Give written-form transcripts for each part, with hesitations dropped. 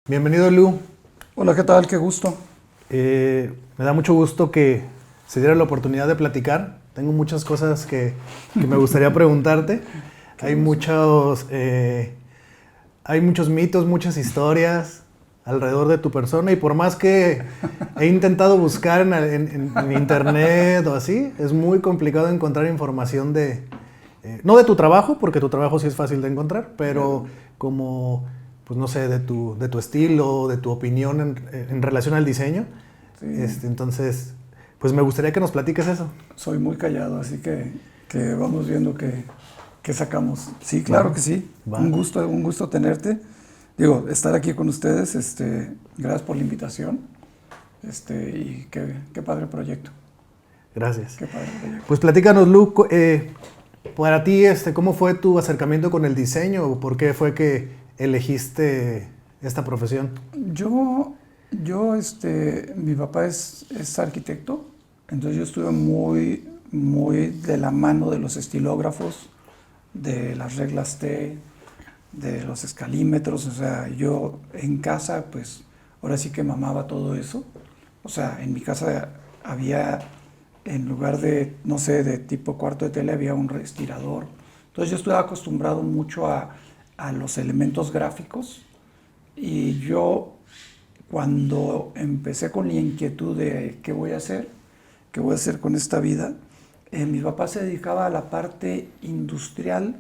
Bienvenido, Lu. Hola, ¿qué tal? Qué gusto. Me da mucho gusto que se diera la oportunidad de platicar. Tengo muchas cosas que me gustaría preguntarte. Hay muchos mitos, muchas historias alrededor de tu persona y por más que he intentado buscar en internet o así, es muy complicado encontrar información no de tu trabajo, porque tu trabajo sí es fácil de encontrar, pero como, pues no sé, de tu estilo, de tu opinión en relación al diseño. Sí, Entonces, pues me gustaría que nos platiques eso. soy muy callado, así que vamos viendo qué sacamos. Sí, claro que sí. Va. Un gusto tenerte. Digo, estar aquí con ustedes, gracias por la invitación. Y qué padre proyecto. Gracias. Qué padre proyecto. Pues platícanos, Lu, para ti, ¿cómo fue tu acercamiento con el diseño? ¿O por qué fue que elegiste esta profesión? Mi papá es arquitecto, entonces yo estuve muy de la mano de los estilógrafos, de las reglas T, de los escalímetros. O sea, yo en casa, pues, ahora sí que mamaba todo eso. O sea, en mi casa había, en lugar de, no sé, de tipo cuarto de tele, había un estirador. Entonces yo estuve acostumbrado mucho a los elementos gráficos, y yo, cuando empecé con la inquietud de qué voy a hacer con esta vida, mi papá se dedicaba a la parte industrial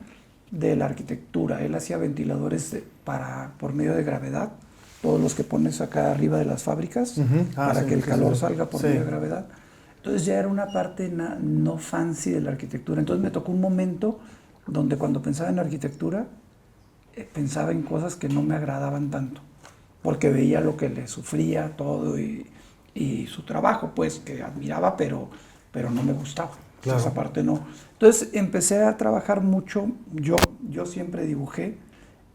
de la arquitectura. Él hacía ventiladores por medio de gravedad, todos los que pones acá arriba de las fábricas, para Sí, que el sí, calor sí. salga por Sí. medio de gravedad. Entonces ya era una parte no fancy de la arquitectura. Entonces me tocó un momento donde, cuando pensaba en arquitectura, pensaba en cosas que no me agradaban tanto, porque veía lo que le sufría todo, y su trabajo, pues, que admiraba, pero no me gustaba. Claro. Esa parte no. Entonces empecé a trabajar mucho. Yo siempre dibujé,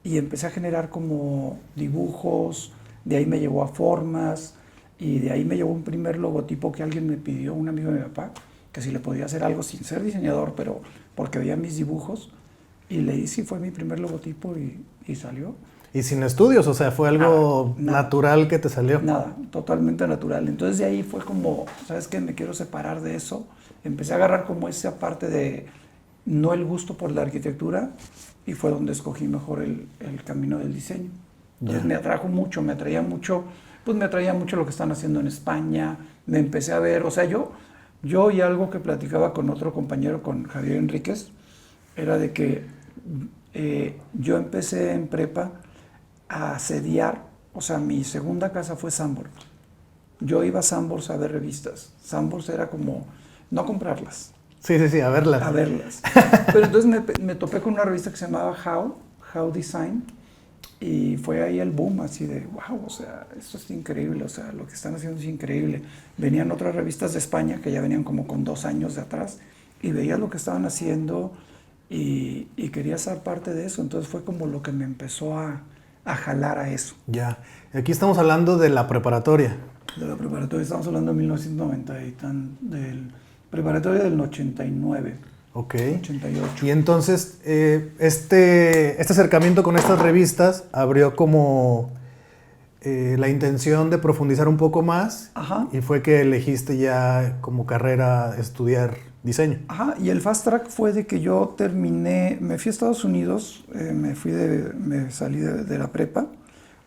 y empecé a generar como dibujos. De ahí me llevó a formas, y de ahí me llevó un primer logotipo que alguien me pidió, un amigo de mi papá, que si le podía hacer algo sin ser diseñador, pero porque veía mis dibujos. Y le hice, y fue mi primer logotipo, y salió. Y sin estudios, o sea, fue algo Nada. natural que te salió. Nada, totalmente natural. Entonces de ahí fue como, ¿sabes qué? Me quiero separar de eso. Empecé a agarrar como esa parte de, no el gusto por la arquitectura, y fue donde escogí mejor el camino del diseño. Entonces me atraía mucho, pues me atraía mucho lo que están haciendo en España. Me empecé a ver, o sea, y algo que platicaba con otro compañero, con Javier Enríquez, era de que yo empecé en prepa a asediar. O sea, mi segunda casa fue Sanborns. Yo iba a Sanborns a ver revistas. Sanborns era como, no comprarlas, Sí, a verlas. a verlas. Pero entonces me topé con una revista que se llamaba How Design, y fue ahí el boom, así de, wow, o sea, esto es increíble, o sea, lo que están haciendo es increíble. Venían otras revistas de España que ya venían como con 2 años de atrás, y veías lo que estaban haciendo, y quería ser parte de eso. Entonces fue como lo que me empezó a jalar a eso. Ya. Aquí estamos hablando de la preparatoria. De la preparatoria, estamos hablando de 1990 del preparatoria del 89. Ok. 88. Y entonces, este acercamiento con estas revistas abrió como la intención de profundizar un poco más. Ajá. Y fue que elegiste ya como carrera estudiar diseño. Ajá, y el fast track fue de que yo me fui a Estados Unidos, me salí de la prepa,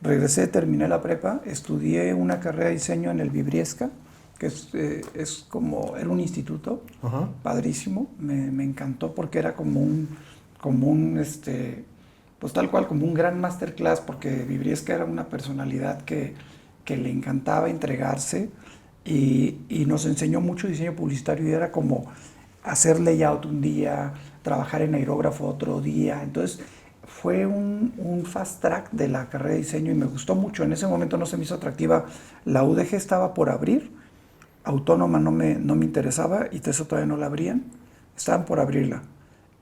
regresé, terminé la prepa, estudié una carrera de diseño en el Vibriesca, que es como, era un instituto. Ajá. Padrísimo. Me encantó, porque era pues tal cual, como un gran masterclass, porque Vibriesca era una personalidad que le encantaba entregarse, y nos enseñó mucho diseño publicitario, y era como hacer layout un día, trabajar en aerógrafo otro día. Entonces fue un fast track de la carrera de diseño, y me gustó mucho. En ese momento no se me hizo atractiva. La UDG estaba por abrir, Autónoma no me interesaba, y eso todavía no la abrían, estaban por abrirla.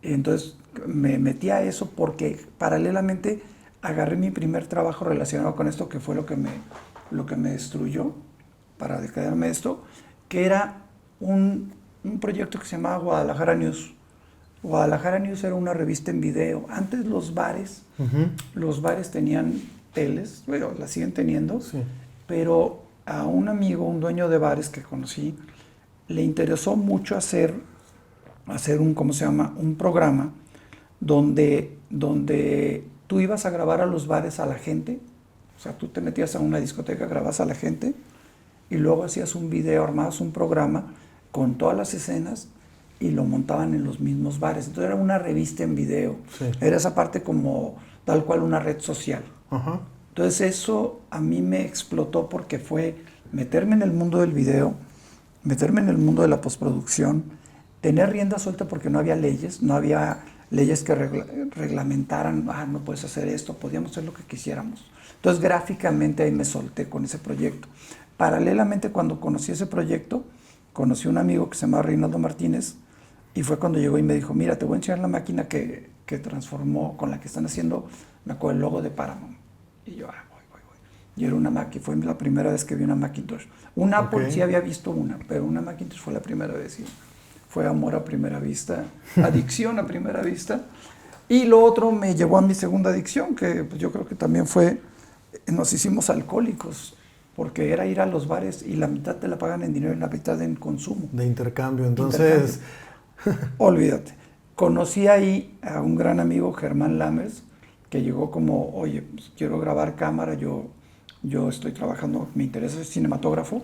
Entonces me metí a eso, porque paralelamente agarré mi primer trabajo relacionado con esto, que fue lo que me destruyó para decaerme de esto, que era un proyecto que se llamaba Guadalajara News. Guadalajara News era una revista en video. Antes los bares tenían teles, bueno, las siguen teniendo, Sí. pero a un amigo, un dueño de bares que conocí, le interesó mucho hacer un, ¿cómo se llama? Un programa donde tú ibas a grabar a los bares a la gente, o sea, tú te metías a una discoteca, grababas a la gente y luego hacías un video, armabas un programa con todas las escenas y lo montaban en los mismos bares. Entonces era una revista en video, Sí. era esa parte como tal cual una red social. Ajá. Entonces eso a mí me explotó porque fue meterme en el mundo del video, meterme en el mundo de la postproducción, tener rienda suelta porque no había leyes que reglamentaran, no puedes hacer esto, podíamos hacer lo que quisiéramos. Entonces gráficamente ahí me solté con ese proyecto. Paralelamente cuando conocí ese proyecto, conocí a un amigo que se llama Reinaldo Martínez y fue cuando llegó y me dijo, mira, te voy a enseñar la máquina que transformó, con la que están haciendo, me acuerdo, el logo de Paramount. Y yo, voy. Y era una Macintosh, fue la primera vez que vi una Macintosh. Un Apple sí había visto una, pero una Macintosh fue la primera vez. Y fue amor a primera vista, adicción a primera vista. Y lo otro me llevó a mi segunda adicción, que pues, yo creo que también fue, nos hicimos alcohólicos, porque era ir a los bares y la mitad te la pagan en dinero y la mitad en consumo. De intercambio, entonces... Olvídate. Conocí ahí a un gran amigo, Germán Lammers, que llegó como, oye, pues, quiero grabar cámara, yo estoy trabajando, me interesa el cinematógrafo.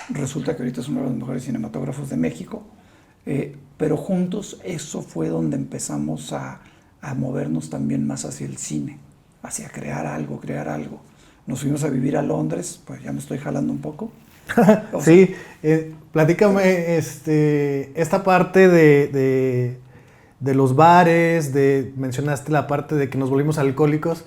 Resulta que ahorita es uno de los mejores cinematógrafos de México. Pero juntos eso fue donde empezamos a movernos también más hacia el cine, hacia crear algo. Nos fuimos a vivir a Londres, pues ya me estoy jalando un poco. Sí, platícame esta parte de los bares, mencionaste la parte de que nos volvimos alcohólicos.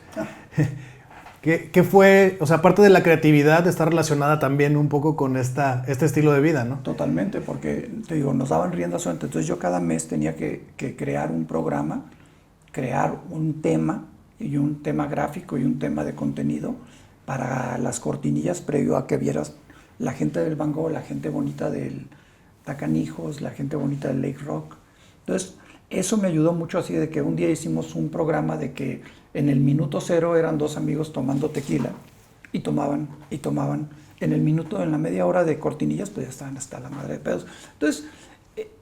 ¿Qué fue? O sea, aparte de la creatividad, está relacionada también un poco con este estilo de vida, ¿no? Totalmente, porque te digo, nos daban rienda suelta. Entonces yo cada mes tenía que crear un programa, crear un tema, y un tema gráfico y un tema de contenido para las cortinillas previo a que vieras la gente del Van Gogh, la gente bonita del Tacanijos, la gente bonita del Lake Rock. Entonces, eso me ayudó mucho, así de que un día hicimos un programa de que en el minuto cero eran dos amigos tomando tequila y tomaban. En la media hora de cortinillas, pues ya estaban hasta la madre de pedos. Entonces,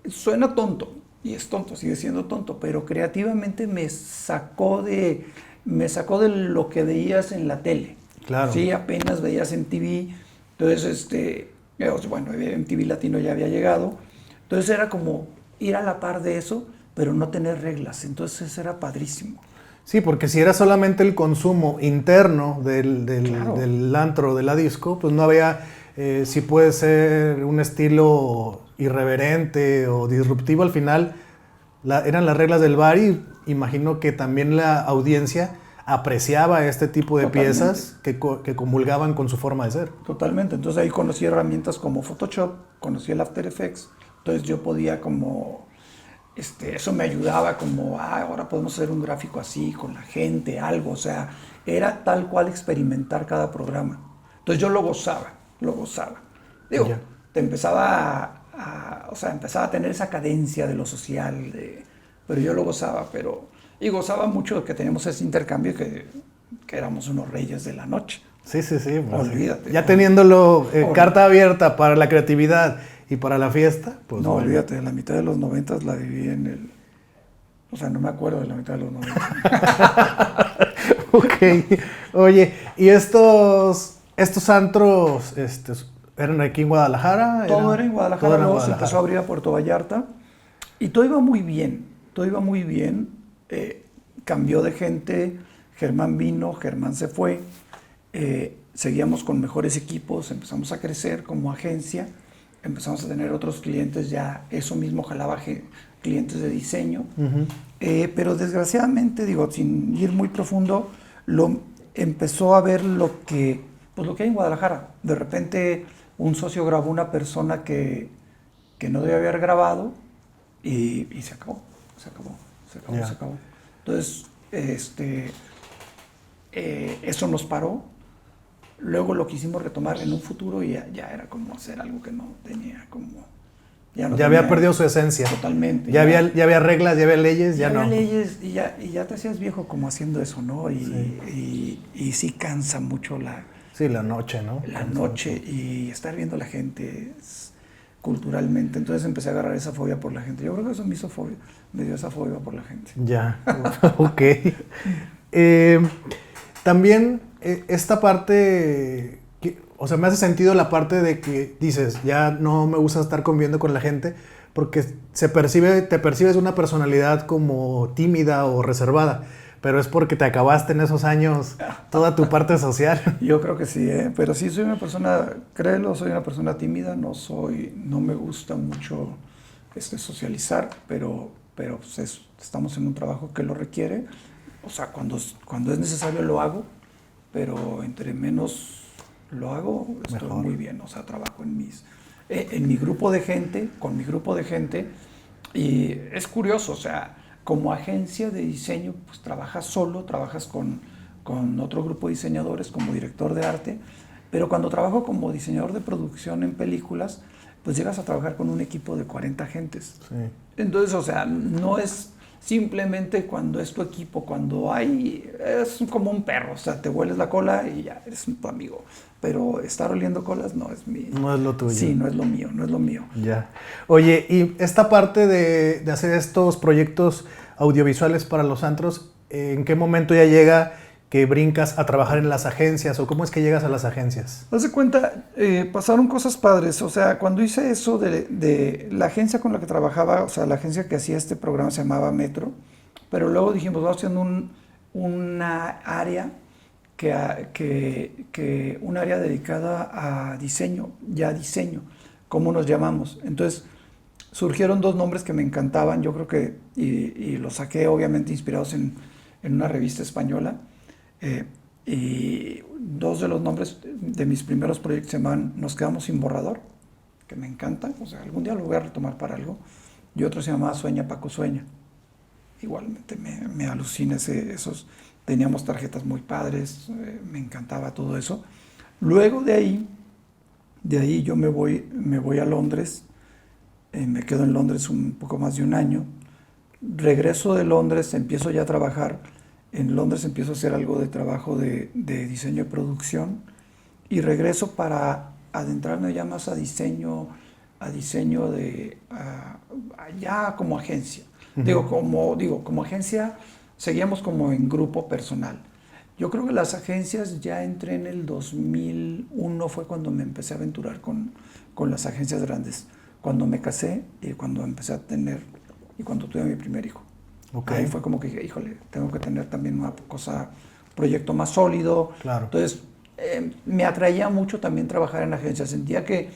suena tonto, y es tonto, sigue siendo tonto, pero creativamente me sacó de lo que veías en la tele. Claro. Sí, apenas veías MTV. Entonces, bueno, MTV Latino ya había llegado. Entonces era como ir a la par de eso, pero no tener reglas. Entonces era padrísimo. Sí, porque si era solamente el consumo interno Claro. del antro, de la disco, pues no había, si puede ser un estilo irreverente o disruptivo, al final eran las reglas del bar y imagino que también la audiencia apreciaba este tipo de piezas que comulgaban con su forma de ser. Totalmente. Entonces ahí conocí herramientas como Photoshop, conocí el After Effects. Entonces yo podía como... eso me ayudaba como, ahora podemos hacer un gráfico así con la gente, algo. O sea, era tal cual experimentar cada programa. Entonces yo lo gozaba. Digo, te empezaba a tener esa cadencia de lo social, pero yo lo gozaba, y gozaba mucho de que teníamos ese intercambio que éramos unos reyes de la noche. Sí. Pues, olvídate. Ya teniéndolo carta abierta para la creatividad y para la fiesta, pues no, bueno. olvídate, la mitad de los 90 la viví o sea, no me acuerdo de la mitad de los 90. Ok. Oye, ¿y estos antros eran aquí en Guadalajara? Todo era en Guadalajara, todo era en luego se Guadalajara. empezó a abrir a Puerto Vallarta y todo iba muy bien. Cambió de gente, Germán vino, Germán se fue, seguíamos con mejores equipos, empezamos a crecer como agencia, empezamos a tener otros clientes, ya eso mismo jalaba clientes de diseño, pero desgraciadamente, digo, sin ir muy profundo, empezó a ver lo que hay en Guadalajara. De repente un socio grabó una persona que no debía haber grabado y se acabó. Entonces, eso nos paró. Luego lo quisimos retomar en un futuro y ya era como hacer algo que no tenía como Ya había perdido su esencia. Totalmente. Ya había reglas, ya había leyes, ya no. Ya había leyes y ya te hacías viejo como haciendo eso, ¿no? Y sí cansa mucho la noche, ¿no? La noche y estar viendo a la gente culturalmente. Entonces empecé a agarrar esa fobia por la gente. Yo creo que eso me dio esa fobia por la gente. Ya, ok. También esta parte, o sea, me hace sentido la parte de que dices, ya no me gusta estar conviviendo con la gente porque te percibes una personalidad como tímida o reservada, pero es porque te acabaste en esos años toda tu parte social. Yo creo que sí, pero sí soy una persona, créelo, soy una persona tímida, no me gusta mucho socializar, pero pues estamos en un trabajo que lo requiere. O sea, cuando es necesario lo hago, pero entre menos lo hago, estoy Mejor. muy bien. O sea, trabajo en mi grupo de gente, con mi grupo de gente, y es curioso, o sea, como agencia de diseño, pues trabajas solo, trabajas con otro grupo de diseñadores como director de arte, pero cuando trabajo como diseñador de producción en películas, pues llegas a trabajar con un equipo de 40 gentes. Sí. Entonces, o sea, no es simplemente cuando es tu equipo, es como un perro, o sea, te hueles la cola y ya eres tu amigo. Pero estar oliendo colas no es lo tuyo. Sí, no es lo mío. Ya. Oye, y esta parte de hacer estos proyectos audiovisuales para los antros, ¿en qué momento ya llega que brincas a trabajar en las agencias o cómo es que llegas a las agencias? Haz de cuenta, pasaron cosas padres, o sea, cuando hice eso de la agencia con la que trabajaba, o sea, la agencia que hacía este programa se llamaba Metro, pero luego dijimos, vamos haciendo una área un área dedicada a diseño, ¿cómo nos llamamos? Entonces, surgieron dos nombres que me encantaban, yo creo que, y los saqué obviamente inspirados en una revista española, y dos de los nombres de mis primeros proyectos se llaman Nos quedamos sin borrador, que me encantan, o sea, algún día lo voy a retomar para algo, y otro se llamaba Sueña Paco Sueña. Igualmente me alucina esos, teníamos tarjetas muy padres, me encantaba todo eso. Luego de ahí yo me voy a Londres, me quedo en Londres un poco más de un año, regreso de Londres, empiezo ya a trabajar. En Londres empiezo a hacer algo de trabajo de diseño y producción y regreso para adentrarme ya más a diseño ya como agencia. Como agencia seguíamos como en grupo personal. Yo creo que las agencias ya entré en el 2001, fue cuando me empecé a aventurar con las agencias grandes. Cuando me casé y cuando empecé a tener y cuando tuve mi primer hijo. Okay. Ahí fue como que dije, híjole, tengo que tener también proyecto más sólido. Claro. Entonces, me atraía mucho también trabajar en agencias. Sentía que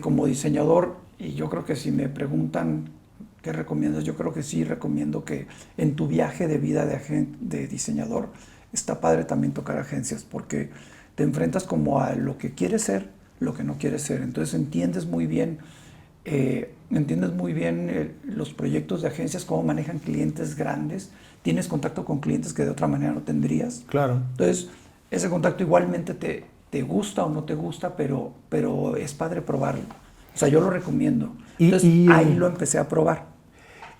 como diseñador, y yo creo que si me preguntan qué recomiendas, yo creo que sí recomiendo que en tu viaje de vida de diseñador, está padre también tocar agencias, porque te enfrentas como a lo que quieres ser, lo que no quieres ser. Entonces entiendes muy bien los proyectos de agencias, cómo manejan clientes grandes, tienes contacto con clientes que de otra manera no tendrías. Claro. Entonces, ese contacto igualmente te gusta o no te gusta, pero es padre probarlo. O sea, yo lo recomiendo. Entonces, ahí lo empecé a probar.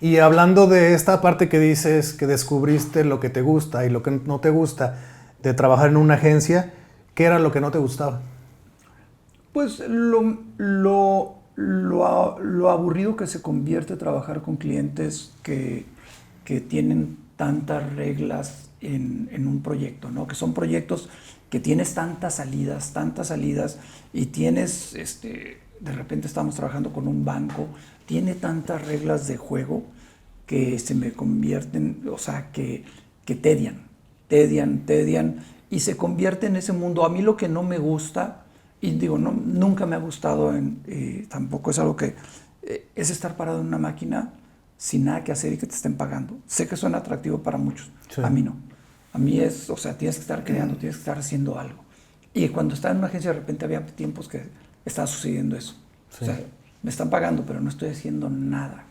Y hablando de esta parte que dices, que descubriste lo que te gusta y lo que no te gusta de trabajar en una agencia, ¿qué era lo que no te gustaba? Pues lo aburrido que se convierte trabajar con clientes que tienen tantas reglas en un proyecto, ¿no? Que son proyectos que tienes tantas salidas y tienes, de repente estamos trabajando con un banco, tiene tantas reglas de juego que se me convierten, o sea, que tedian y se convierte en ese mundo. A mí lo que no me gusta, y digo, nunca me ha gustado, tampoco es algo que, es estar parado en una máquina sin nada que hacer y que te estén pagando. Sé que suena atractivo para muchos, sí. A mí no. A mí es, o sea, tienes que estar creando, tienes que estar haciendo algo. Y cuando estaba en una agencia, de repente había tiempos que estaba sucediendo eso. Sí. O sea, me están pagando, pero no estoy haciendo nada.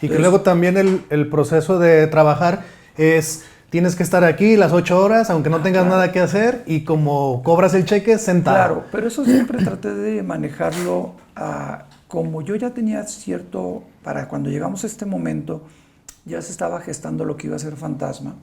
Y que luego también el proceso de trabajar es, tienes que estar aquí las 8 horas, aunque no tengas nada que hacer, y como cobras el cheque, sentado. Claro, pero eso siempre traté de manejarlo como yo ya tenía cierto, para cuando llegamos a este momento, ya se estaba gestando lo que iba a ser Fantasma,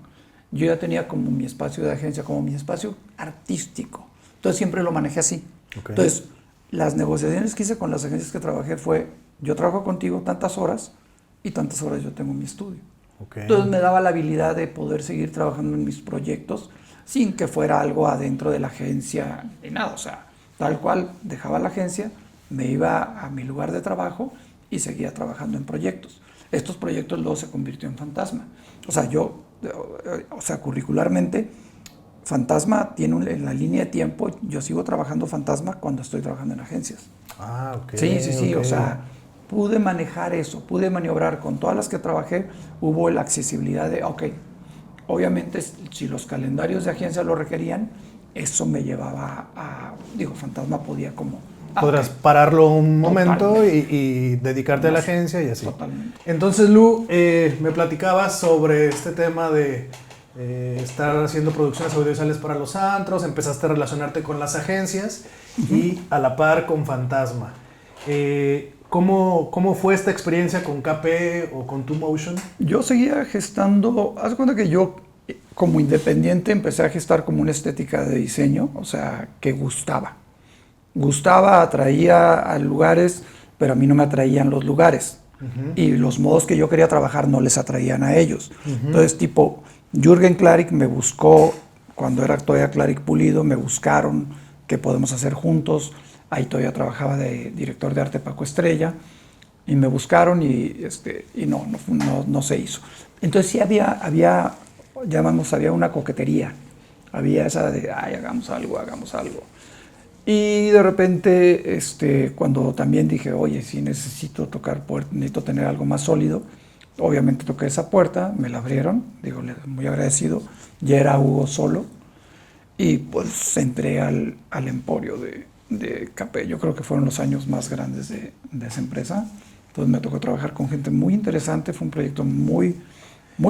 yo ya tenía como mi espacio de agencia, como mi espacio artístico. Entonces siempre lo manejé así. Okay. Entonces, las negociaciones que hice con las agencias que trabajé fue, yo trabajo contigo tantas horas y tantas horas yo tengo mi estudio. Okay. Entonces me daba la habilidad de poder seguir trabajando en mis proyectos sin que fuera algo adentro de la agencia ni nada. O sea, tal cual, dejaba la agencia, me iba a mi lugar de trabajo y seguía trabajando en proyectos. Estos proyectos luego se convirtió en Fantasma. O sea, curricularmente, Fantasma tiene en la línea de tiempo, yo sigo trabajando Fantasma cuando estoy trabajando en agencias. Ah, ok. Sí, okay. o sea, pude manejar eso, pude maniobrar con todas las que trabajé, hubo la accesibilidad de, ok, obviamente si los calendarios de agencia lo requerían, eso me llevaba Fantasma podía como... Podrás pararlo un momento y dedicarte a la agencia y así. Totalmente. Entonces, Lu, me platicabas sobre este tema de estar haciendo producciones audiovisuales para los antros, empezaste a relacionarte con las agencias y a la par con Fantasma. ¿Cómo fue esta experiencia con KP o con 2Motion? Yo seguía gestando, haz de cuenta que yo como independiente empecé a gestar como una estética de diseño, o sea, que gustaba, atraía a lugares, pero a mí no me atraían los lugares. Y los modos que yo quería trabajar no les atraían a ellos. Entonces, tipo, Jürgen Klarik me buscó, cuando era todavía Klarik Pulido, me buscaron qué podemos hacer juntos. Ahí todavía trabajaba de director de arte Paco Estrella. Y me buscaron y no se hizo. Entonces sí había una coquetería. Había esa de, hagamos algo. Y de repente, cuando también dije, oye, sí necesito necesito tener algo más sólido, obviamente toqué esa puerta, me la abrieron, muy agradecido, ya era Hugo solo, y pues entré al emporio de KP. Yo creo que fueron los años más grandes de esa empresa. Entonces me tocó trabajar con gente muy interesante, fue un proyecto muy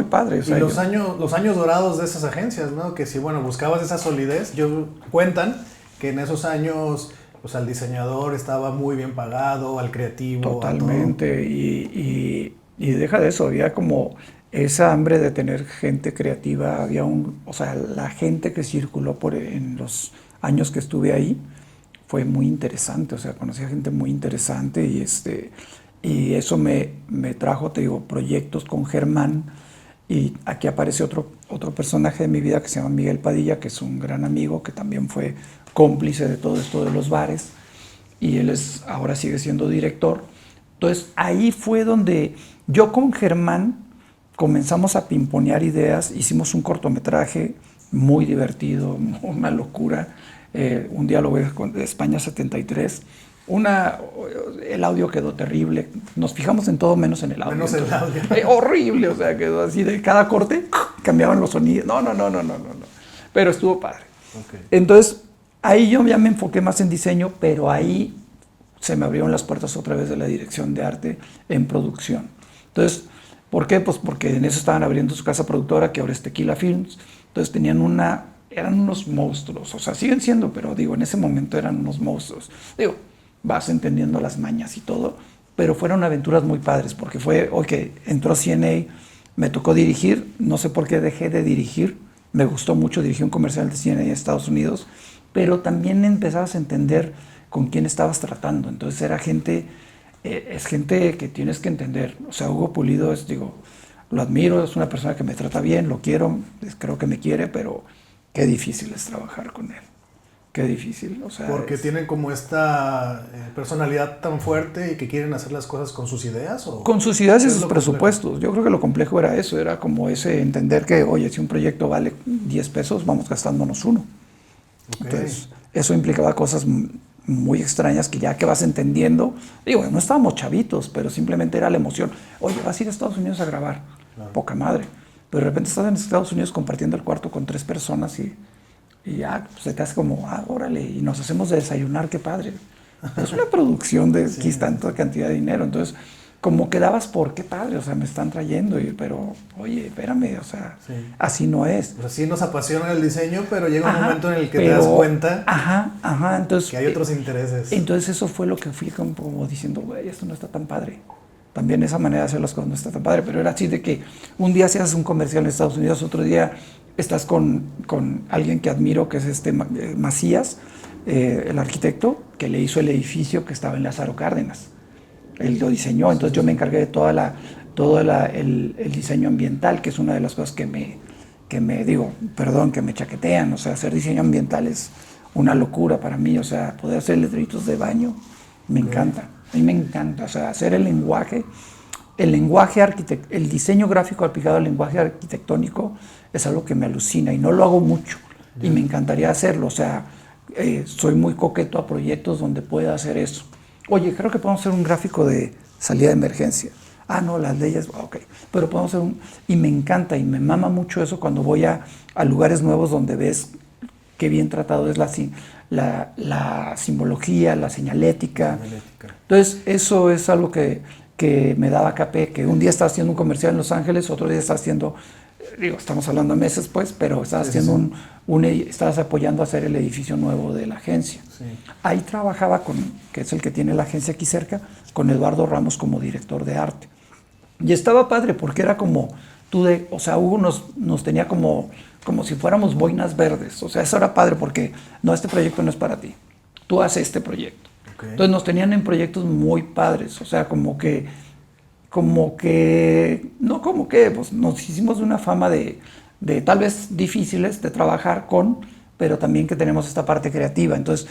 padre. O sea, y los años dorados de esas agencias, ¿no? Que si, buscabas esa solidez, cuentan que en esos años, pues al diseñador estaba muy bien pagado, al creativo. Totalmente, y deja de eso, había como esa hambre de tener gente creativa, la gente que circuló en los años que estuve ahí fue muy interesante, o sea, conocí a gente muy interesante y eso me trajo, te digo, proyectos con Germán. Y aquí aparece otro personaje de mi vida que se llama Miguel Padilla, que es un gran amigo, que también fue cómplice de todo esto de los bares, y él ahora sigue siendo director. Entonces ahí fue donde yo con Germán comenzamos a pimponear ideas, hicimos un cortometraje muy divertido, una locura, un diálogo de España 73. El audio quedó terrible. Nos fijamos en todo menos en el audio. Menos el audio. Horrible, o sea, quedó así de cada corte cambiaban los sonidos. No. Pero estuvo padre. Okay. Entonces, ahí yo ya me enfoqué más en diseño, pero ahí se me abrieron las puertas otra vez de la dirección de arte en producción. Entonces, ¿por qué? Pues porque en eso estaban abriendo su casa productora, que ahora es Tequila Films. Entonces eran unos monstruos, o sea, siguen siendo, pero en ese momento eran unos monstruos. Vas entendiendo las mañas y todo, pero fueron aventuras muy padres, porque entró CNA, me tocó dirigir, no sé por qué dejé de dirigir, me gustó mucho, dirigí un comercial de CNA en Estados Unidos, pero también empezabas a entender con quién estabas tratando, entonces era gente, es gente que tienes que entender, o sea, Hugo Pulido lo admiro, es una persona que me trata bien, lo quiero, creo que me quiere, pero qué difícil es trabajar con él. Qué difícil, o sea... Porque tienen como esta personalidad tan fuerte y que quieren hacer las cosas con sus ideas, ¿o? Con sus ideas y sus presupuestos. Yo creo que lo complejo era eso, era como entender que, oye, si un proyecto vale 10 pesos, vamos gastándonos uno. Okay. Entonces, eso implicaba cosas muy extrañas que ya que vas entendiendo, no estábamos chavitos, pero simplemente era la emoción. Oye, vas a ir a Estados Unidos a grabar, claro. Poca madre. Pero de repente estás en Estados Unidos compartiendo el cuarto con 3 personas y ya se te hace como, órale, y nos hacemos de desayunar, qué padre. Es una producción de tanta cantidad de dinero. Entonces, como que dabas por qué padre, o sea, me están trayendo, pero oye, espérame, o sea, Sí. así no es. Pues sí nos apasiona el diseño, pero llega un Ajá, momento en el que te das cuenta entonces, que hay otros intereses. entonces eso fue lo que fui como diciendo, güey, esto no está tan padre. También esa manera de hacer las cosas no está tan padre, pero era así de que un día se hace un comercial en Estados Unidos, otro día estás con alguien que admiro, que es Macías, el arquitecto, que le hizo el edificio que estaba en Lázaro Cárdenas. Él lo diseñó, entonces yo me encargué de todo el diseño ambiental, que es una de las cosas que me digo, perdón, que me chaquetean. O sea, hacer diseño ambiental es una locura para mí. O sea, poder hacer letreritos de baño, me encanta. A mí me encanta. O sea, hacer el lenguaje el diseño gráfico aplicado al lenguaje arquitectónico es algo que me alucina y no lo hago mucho. Y me encantaría hacerlo. O sea, soy muy coqueto a proyectos donde pueda hacer eso. Oye, creo que podemos hacer un gráfico de salida de emergencia. Ah, no, las leyes, ok. Pero podemos hacer y me encanta y me mama mucho eso cuando voy a lugares nuevos donde ves qué bien tratado es la simbología, la señalética. Entonces, eso es algo que me daba capé, que un día estaba haciendo un comercial en Los Ángeles, otro día estaba haciendo, estamos hablando de meses pues, pero estaba haciendo estabas apoyando a hacer el edificio nuevo de la agencia. Sí. Ahí trabajaba que es el que tiene la agencia aquí cerca, con Eduardo Ramos como director de arte. Y estaba padre porque era como o sea, Hugo nos tenía como si fuéramos boinas verdes. O sea, eso era padre porque no, este proyecto no es para ti. Tú haces este proyecto. Okay. Entonces nos tenían en proyectos muy padres. O sea, pues nos hicimos de una fama de tal vez difíciles de trabajar pero también que tenemos esta parte creativa. Entonces,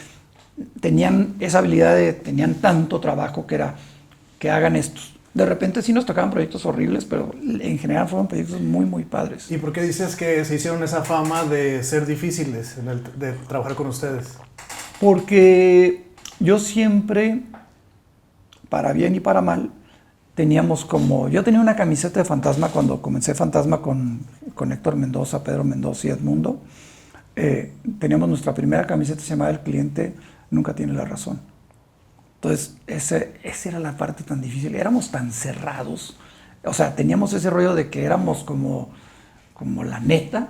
tenían esa habilidad tenían tanto trabajo que hagan estos. De repente sí nos tocaban proyectos horribles, pero en general fueron proyectos muy, muy padres. ¿Y por qué dices que se hicieron esa fama de ser difíciles de trabajar con ustedes? Porque yo siempre, para bien y para mal, yo tenía una camiseta de Fantasma cuando comencé Fantasma con Héctor Mendoza, Pedro Mendoza y Edmundo. Teníamos nuestra primera camiseta, se llamaba El cliente nunca tiene la razón. Entonces, esa era la parte tan difícil. Éramos tan cerrados. O sea, teníamos ese rollo de que éramos como la neta,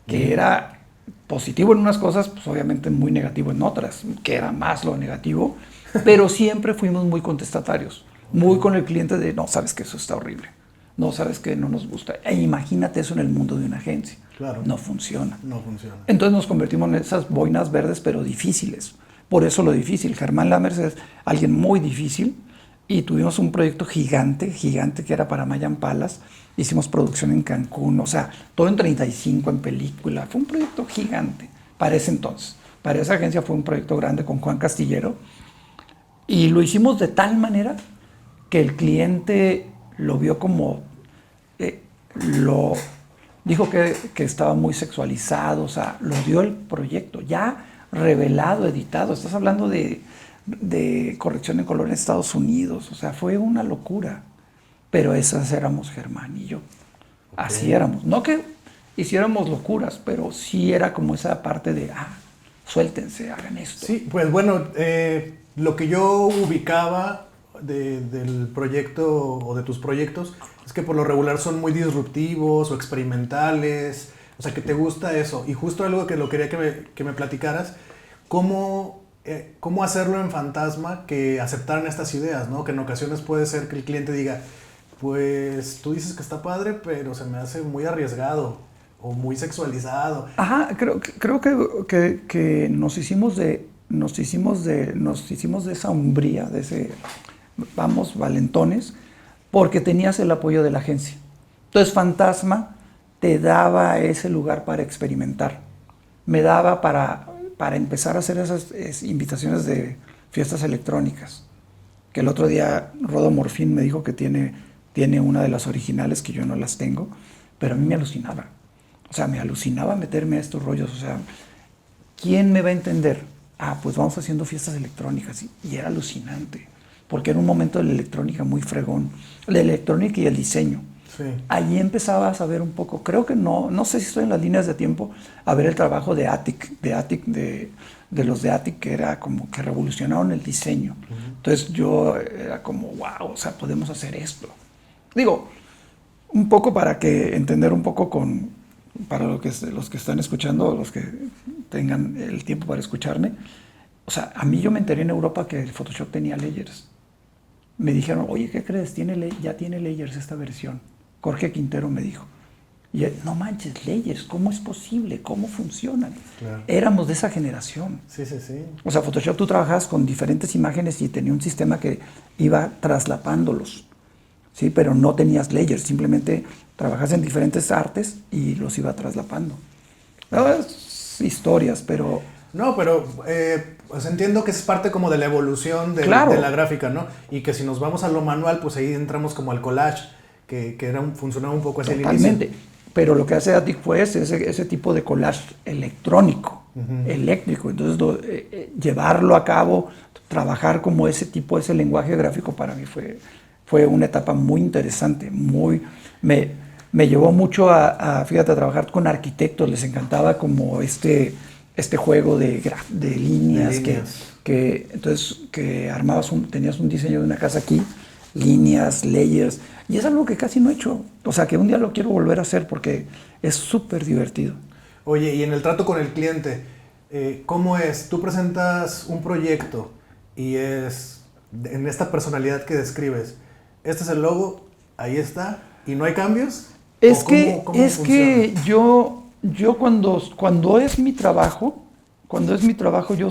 que era positivo en unas cosas, pues obviamente muy negativo en otras, que era más lo negativo, pero siempre fuimos muy contestatarios. Muy con el cliente de, no, sabes que eso está horrible. No, sabes que no nos gusta. E imagínate eso en el mundo de una agencia. Claro. No funciona. No funciona. Entonces nos convertimos en esas boinas verdes, pero difíciles. Por eso lo difícil. Germán Lammers es alguien muy difícil y tuvimos un proyecto gigante que era para Mayan Palace. Hicimos producción en Cancún, o sea, todo en 35 en película. Fue un proyecto gigante para ese entonces. Para esa agencia fue un proyecto grande con Juan Castillero y lo hicimos de tal manera que el cliente lo vio como, dijo que estaba muy sexualizado, o sea, lo dio el proyecto, ya revelado, editado. Estás hablando de corrección en color en Estados Unidos, o sea, fue una locura. Pero esas éramos Germán y yo. Okay. Así éramos. No que hiciéramos locuras, pero sí era como esa parte de, suéltense, hagan esto. Sí, pues bueno, lo que yo ubicaba del proyecto o de tus proyectos es que por lo regular son muy disruptivos o experimentales, o sea que te gusta eso. Y justo algo que lo quería que me platicaras, ¿cómo hacerlo en Fantasma que aceptaran estas ideas, ¿no? Que en ocasiones puede ser que el cliente diga, pues tú dices que está padre, pero se me hace muy arriesgado o muy sexualizado. Ajá, creo que nos hicimos de esa hombría, de ese valentones, porque tenías el apoyo de la agencia. Entonces Fantasma te daba ese lugar para experimentar. Me daba para empezar a hacer esas invitaciones de fiestas electrónicas. Que el otro día Rodo Morfín me dijo que tiene una de las originales, que yo no las tengo, pero a mí me alucinaba. O sea, me alucinaba meterme a estos rollos. O sea, ¿quién me va a entender? Pues vamos haciendo fiestas electrónicas. Y era alucinante, porque era un momento de la electrónica muy fregón. La electrónica y el diseño. Sí. Allí empezaba a saber un poco, creo que no sé si estoy en las líneas de tiempo, a ver el trabajo de Attic, de de los de Attic que era como que revolucionaron el diseño. Entonces yo era como, wow, o sea, podemos hacer esto. Digo, un poco para que entender un poco para los que están escuchando, los que tengan el tiempo para escucharme. O sea, a mí yo me enteré en Europa que el Photoshop tenía layers. Me dijeron, oye, ¿qué crees? Ya tiene layers esta versión. Jorge Quintero me dijo. Y él, no manches, layers, ¿cómo es posible? ¿Cómo funcionan? Claro. Éramos de esa generación. Sí, sí, sí. O sea, Photoshop tú trabajabas con diferentes imágenes y tenía un sistema que iba traslapándolos, ¿sí? Pero no tenías layers, simplemente trabajas en diferentes artes y los iba traslapando. No, es historias, pero... No, pero pues entiendo que es parte como de la evolución Claro. de la gráfica, ¿no? Y que si nos vamos a lo manual, pues ahí entramos como al collage, que funcionaba un poco así al inicio. Totalmente. Pero lo que hace Attic fue ese tipo de collage electrónico, eléctrico. Entonces, llevarlo a cabo, trabajar como ese lenguaje gráfico para mí fue una etapa muy interesante, me llevó mucho fíjate, a trabajar con arquitectos, les encantaba como este juego de líneas, entonces que tenías un diseño de una casa aquí, líneas, layers, y es algo que casi no he hecho, o sea que un día lo quiero volver a hacer porque es súper divertido. Oye, y en el trato con el cliente, ¿cómo es? Tú presentas un proyecto y es en esta personalidad que describes, este es el logo, ahí está, y no hay cambios. Que yo cuando es mi trabajo, yo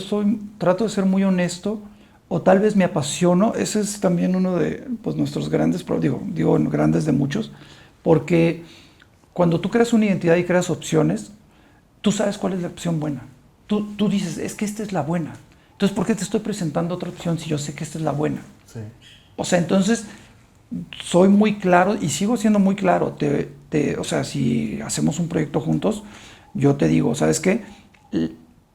trato de ser muy honesto, o tal vez me apasiono. Ese es también uno de pues, nuestros grandes, digo grandes de muchos, porque cuando tú creas una identidad y creas opciones, tú sabes cuál es la opción buena. Tú dices, es que esta es la buena. Entonces, ¿por qué te estoy presentando otra opción si yo sé que esta es la buena? Sí. O sea, entonces, soy muy claro y sigo siendo muy claro. O sea, si hacemos un proyecto juntos, yo te digo, ¿sabes qué?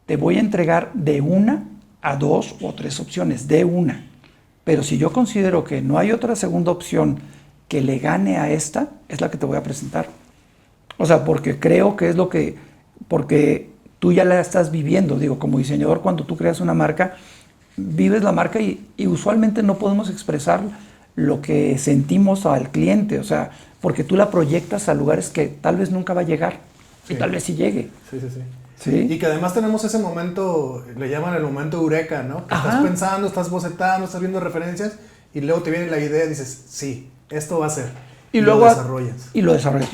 Te voy a entregar de 1 a 2 o 3 opciones, de una. Pero si yo considero que no hay otra segunda opción que le gane a esta, es la que te voy a presentar. O sea, porque creo que porque tú ya la estás viviendo. Digo, como diseñador, cuando tú creas una marca, vives la marca y usualmente no podemos expresar lo que sentimos al cliente, o sea, porque tú la proyectas a lugares que tal vez nunca va a llegar, sí. Y tal vez sí llegue. Sí, sí, sí. ¿Sí? Y que además tenemos ese momento, le llaman el momento eureka, ¿no? Que Ajá. estás pensando, estás bocetando, estás viendo referencias y luego te viene la idea y dices, sí, esto va a ser. Y luego lo desarrollas. Y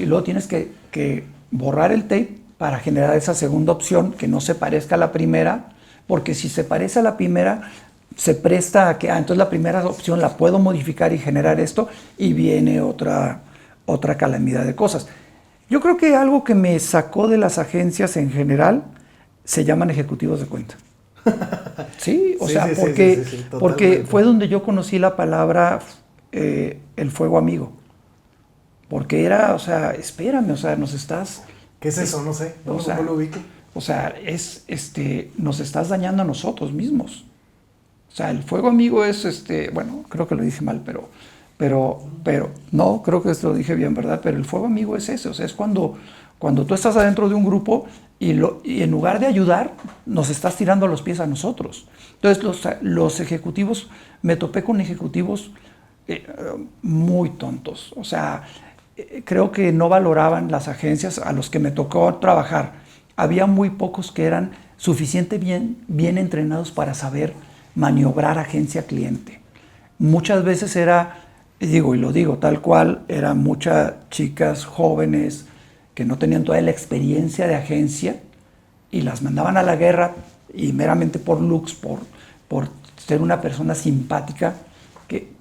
luego tienes que borrar el tape para generar esa segunda opción que no se parezca a la primera, porque si se parece a la primera, se presta a que, entonces la primera opción la puedo modificar y generar esto, y viene otra calamidad de cosas. Yo creo que algo que me sacó de las agencias en general se llaman ejecutivos de cuenta. Sí, o sea, porque fue donde yo conocí la palabra el fuego amigo. Porque era, o sea, espérame, o sea, nos estás... ¿Qué es eso? No sé, no lo ubico. O sea, nos estás dañando a nosotros mismos. O sea, el fuego amigo es, bueno, creo que lo dije mal, pero, no, creo que esto lo dije bien, ¿verdad? Pero el fuego amigo es ese, o sea, es cuando tú estás adentro de un grupo y en lugar de ayudar, nos estás tirando a los pies a nosotros. Entonces, los ejecutivos, me topé con ejecutivos muy tontos, o sea, creo que no valoraban las agencias a los que me tocó trabajar. Había muy pocos que eran suficientemente bien entrenados para saber maniobrar agencia-cliente. Muchas veces era, y lo digo tal cual, eran muchas chicas jóvenes que no tenían toda la experiencia de agencia y las mandaban a la guerra y meramente por looks, por ser una persona simpática,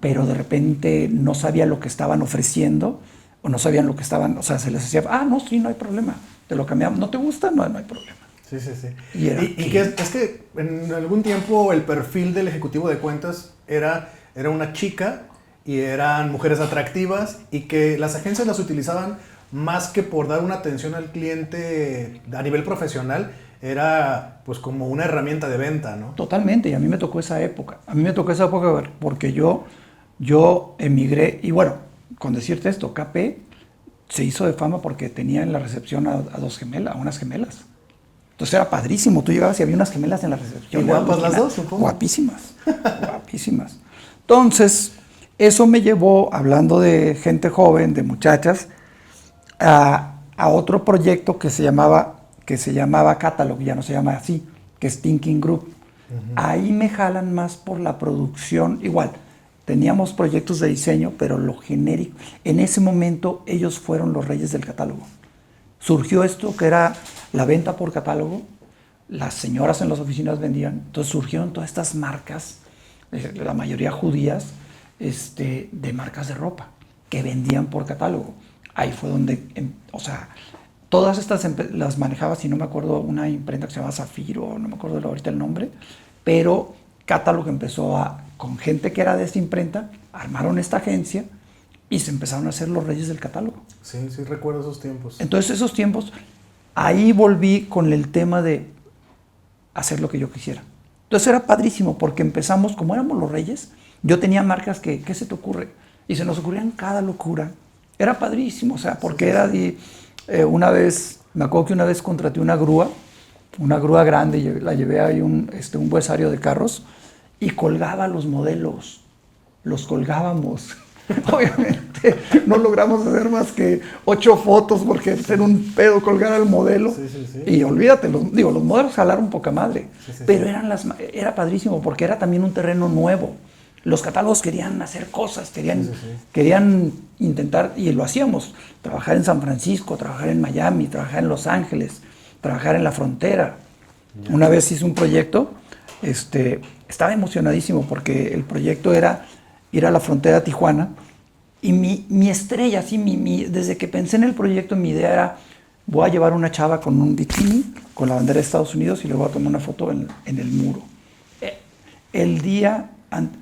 pero de repente no sabían lo que estaban ofreciendo o no sabían lo que estaban, o sea, se les decía, no, sí, no hay problema, te lo cambiamos, ¿no te gusta? No hay problema. Sí, sí, sí. Y que es que en algún tiempo el perfil del ejecutivo de cuentas era una chica y eran mujeres atractivas y que las agencias las utilizaban más que por dar una atención al cliente a nivel profesional, era pues como una herramienta de venta, ¿no? Totalmente, y a mí me tocó esa época. Porque yo emigré, y bueno, con decirte esto, KP se hizo de fama porque tenía en la recepción a unas gemelas. Entonces era padrísimo. Tú llegabas y había unas gemelas en la recepción. ¿Y guapas las dos, supongo? Guapísimas, guapísimas. Entonces, eso me llevó, hablando de gente joven, de muchachas, a otro proyecto que se llamaba Catalog, ya no se llama así, que es Thinking Group. Ahí me jalan más por la producción. Igual, teníamos proyectos de diseño, pero lo genérico. En ese momento ellos fueron los reyes del catálogo. Surgió esto que era la venta por catálogo. Las señoras en las oficinas vendían. Entonces surgieron todas estas marcas, la mayoría judías, de marcas de ropa, que vendían por catálogo. Ahí fue donde, o sea, todas estas las manejaba, si no me acuerdo, una imprenta que se llama Zafiro, no me acuerdo ahorita el nombre, pero Catalog empezó con gente que era de esta imprenta, armaron esta agencia y se empezaron a hacer los reyes del catálogo. Sí, sí recuerdo esos tiempos. Entonces esos tiempos, ahí volví con el tema de hacer lo que yo quisiera. Entonces era padrísimo porque empezamos, como éramos los reyes, yo tenía marcas que, ¿qué se te ocurre? Y se nos ocurrían cada locura. Era padrísimo, o sea, porque era de... una vez, me acuerdo que una vez contraté una grúa grande, y la llevé ahí un huesario de carros y colgaba los modelos, los colgábamos. Obviamente no logramos hacer más que 8 fotos porque era un pedo colgar al modelo. Sí, sí, sí. Y olvídate, los modelos jalaron poca madre, Sí, sí, pero sí. era padrísimo porque era también un terreno nuevo. Los catálogos querían hacer cosas, querían intentar, y lo hacíamos, trabajar en San Francisco, trabajar en Miami, trabajar en Los Ángeles, trabajar en la frontera. Yeah. Una vez hice un proyecto, estaba emocionadísimo porque el proyecto era ir a la frontera de Tijuana, y mi estrella, así, desde que pensé en el proyecto, mi idea era, voy a llevar una chava con un bikini, con la bandera de Estados Unidos, y le voy a tomar una foto en el muro. El día...